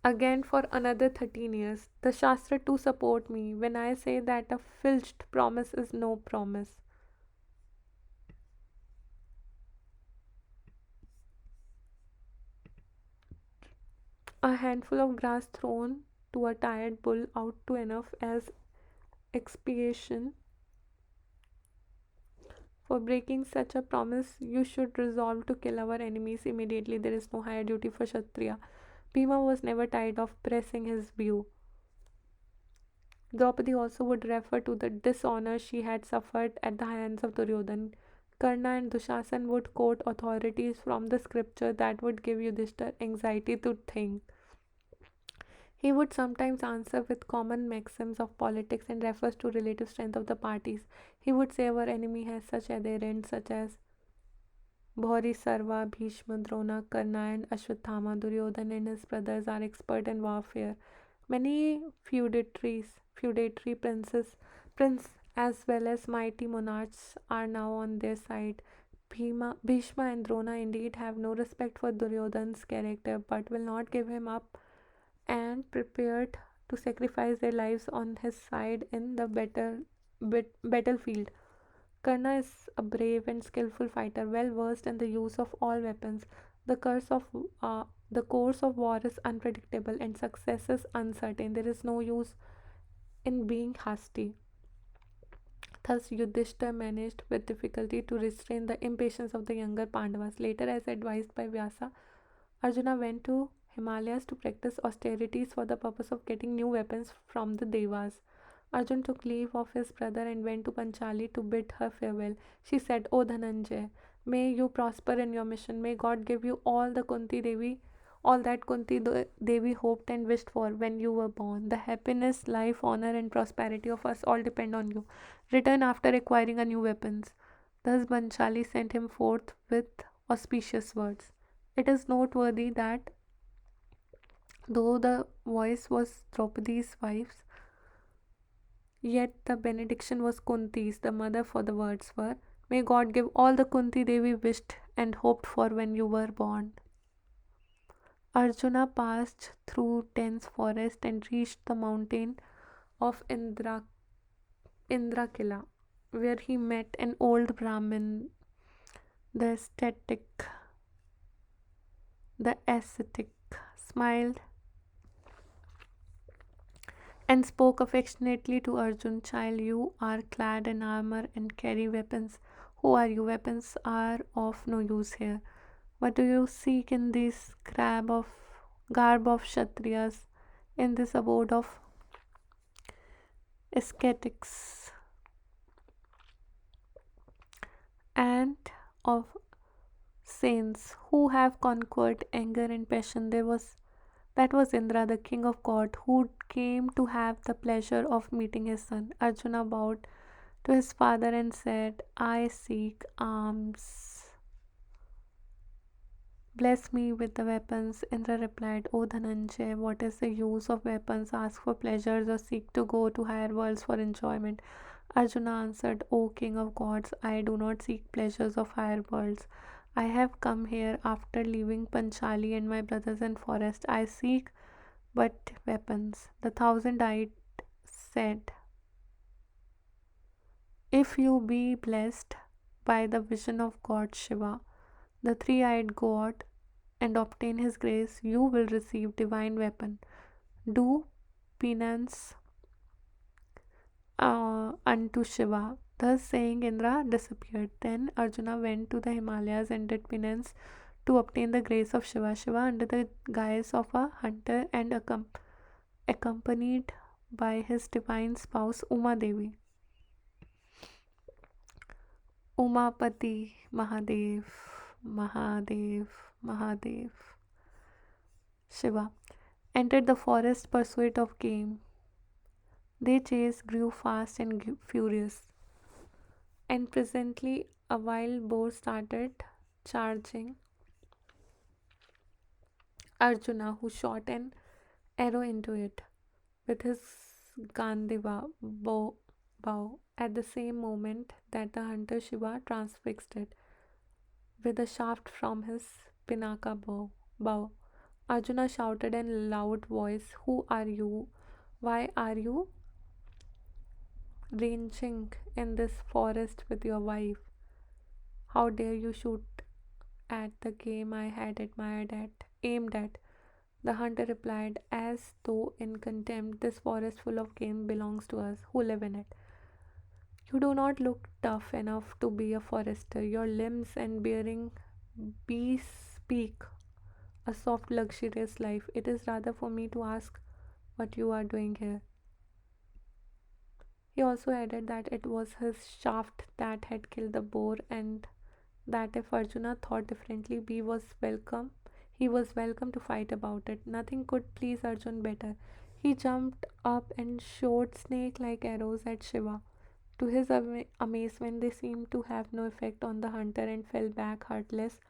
[SPEAKER 1] again for another 13 years. The Shastra too support me when I say that a filched promise is no promise. A handful of grass thrown to a tired bull out to enough as expiation for breaking such a promise. You should resolve to kill our enemies immediately. There is no higher duty for Kshatriya. Bhima was never tired of pressing his view. Draupadi also would refer to the dishonor she had suffered at the hands of Duryodhan. Karna and Dushasan would quote authorities from the scripture that would give Yudhishthir anxiety to think. He would sometimes answer with common maxims of politics and refers to relative strength of the parties. He would say our enemy has such adherents such as Bhauri Sarva, Bhishma, Drona, Karna, and Ashwatthama. Duryodhan and his brothers are expert in warfare. Many feudatory prince as well as mighty monarchs are now on their side. Bhishma and Drona indeed have no respect for Duryodhan's character but will not give him up and prepared to sacrifice their lives on his side in the battlefield. Karna is a brave and skillful fighter, well versed in the use of all weapons. The curse of the course of war is unpredictable and success is uncertain. There is no use in being hasty. Thus, Yudhishthir managed with difficulty to restrain the impatience of the younger Pandavas. Later, as advised by Vyasa, Arjuna went to Himalayas to practice austerities for the purpose of getting new weapons from the Devas. Arjun took leave of his brother and went to Panchali to bid her farewell. She said, O Dhananjay, may you prosper in your mission. May God give you all that Devi hoped and wished for when you were born. The happiness, life, honor, and prosperity of us all depend on you. Return after acquiring a new weapons. Thus Banchali sent him forth with auspicious words. It is noteworthy that though the voice was Draupadi's wife's, yet the benediction was Kunti's, the mother, for the words were, May God give all the Kunti Devi wished and hoped for when you were born. Arjuna passed through dense forest and reached the mountain of Indrakila, where he met an old Brahmin, the ascetic, smiled and spoke affectionately to Arjun. Child, you are clad in armor and carry weapons. Who are you? Weapons are of no use here. What do you seek in this garb of Kshatriyas, in this abode of ascetics and of saints who have conquered anger and passion? That was Indra, the king of God, who came to have the pleasure of meeting his son. Arjuna bowed to his father and said, I seek arms. Bless me with the weapons. Indra replied, O Dhananjay, what is the use of weapons? Ask for pleasures or seek to go to higher worlds for enjoyment. Arjuna answered, O king of gods, I do not seek pleasures of higher worlds. I have come here after leaving Panchali and my brothers in forest. I seek but weapons. The thousand-eyed said, If you be blessed by the vision of God Shiva, the three-eyed god, and obtain his grace, you will receive divine weapon. Do penance unto Shiva. Thus saying, Indra disappeared. Then Arjuna went to the Himalayas and did penance to obtain the grace of Shiva. Shiva, under the guise of a hunter and accompanied by his divine spouse Uma Devi. Umapati Mahadev, Mahadev, Mahadev. Shiva entered the forest pursuit of game. Their chase grew fast and furious, and presently a wild boar started charging Arjuna, who shot an arrow into it with his Gandiva bow. At the same moment that the hunter Shiva transfixed it with a shaft from his Pinaka bow. Arjuna shouted in a loud voice, Who are you? Why are you ranging in this forest with your wife? How dare you shoot at the game I had aimed at? The hunter replied, as though in contempt, This forest full of game belongs to us who live in it. You do not look tough enough to be a forester. Your limbs and bearing bespeak a soft, luxurious life. It is rather for me to ask what you are doing here. He also added that it was his shaft that had killed the boar, and that if Arjuna thought differently, he was welcome to fight about it. Nothing could please Arjun better. He jumped up and shot snake-like arrows at Shiva. To his amazement, they seemed to have no effect on the hunter and fell back heartless,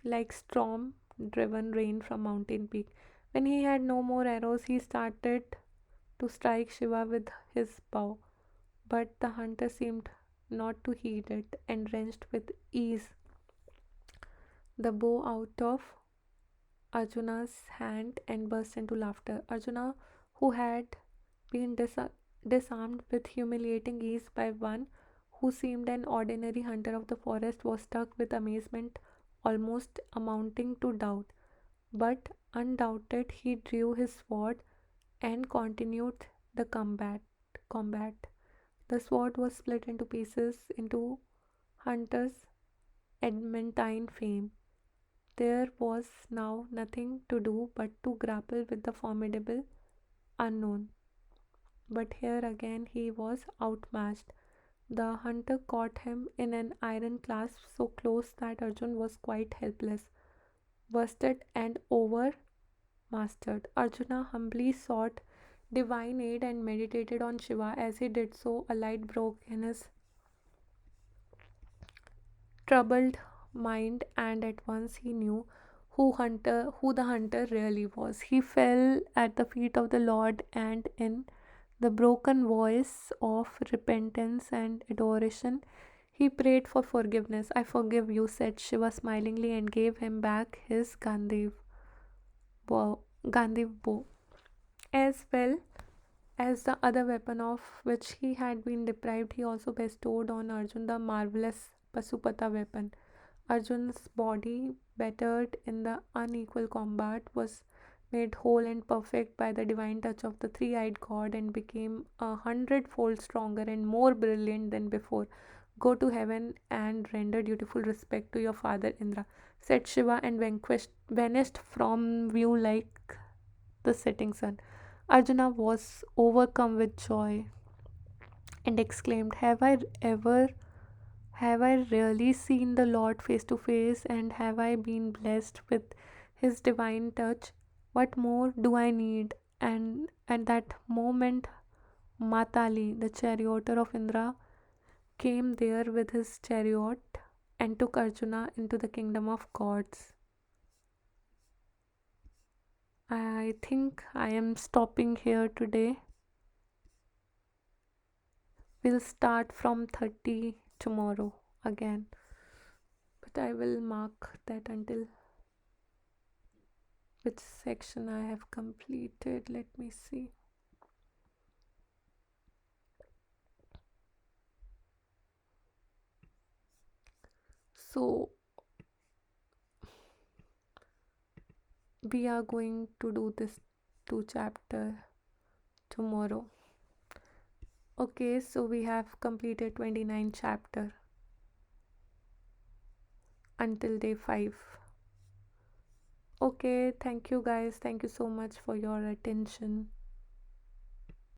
[SPEAKER 1] like storm-driven rain from mountain peak. When he had no more arrows, he started to strike Shiva with his bow, but the hunter seemed not to heed it and wrenched with ease the bow out of Arjuna's hand and burst into laughter. Arjuna, who had been disarmed with humiliating ease by one who seemed an ordinary hunter of the forest, was struck with amazement almost amounting to doubt. But undoubted, he drew his sword and continued the combat. The sword was split into pieces into Hunter's adamantine fame. There was now nothing to do but to grapple with the formidable unknown. But here again he was outmatched. The hunter caught him in an iron clasp so close that Arjun was quite helpless, worsted and overmastered. Arjuna humbly sought divine aid and meditated on Shiva. As he did so, a light broke in his troubled mind, and at once he knew who the hunter really was. He fell at the feet of the Lord, and in the broken voice of repentance and adoration, he prayed for forgiveness. I forgive you, said Shiva smilingly, and gave him back his Gandhiv bow, as well as the other weapon of which he had been deprived. He also bestowed on Arjun the marvelous Pasupata weapon. Arjun's body, battered in the unequal combat, was made whole and perfect by the divine touch of the three eyed god and became 100-fold stronger and more brilliant than before. Go to heaven and render dutiful respect to your father Indra, said Shiva, and vanished from view like the setting sun. Arjuna was overcome with joy and exclaimed, have I really seen the Lord face to face, and have I been blessed with his divine touch? What more do I need? And at that moment, Matali, the charioteer of Indra, came there with his chariot and took Arjuna into the kingdom of gods. I think I am stopping here today. We'll start from 30 tomorrow again, but I will mark that until which section I have completed. Let me see. So we are going to do this two chapter tomorrow. Okay, so we have completed 29 chapter until day 5. Okay, thank you guys. Thank you so much for your attention.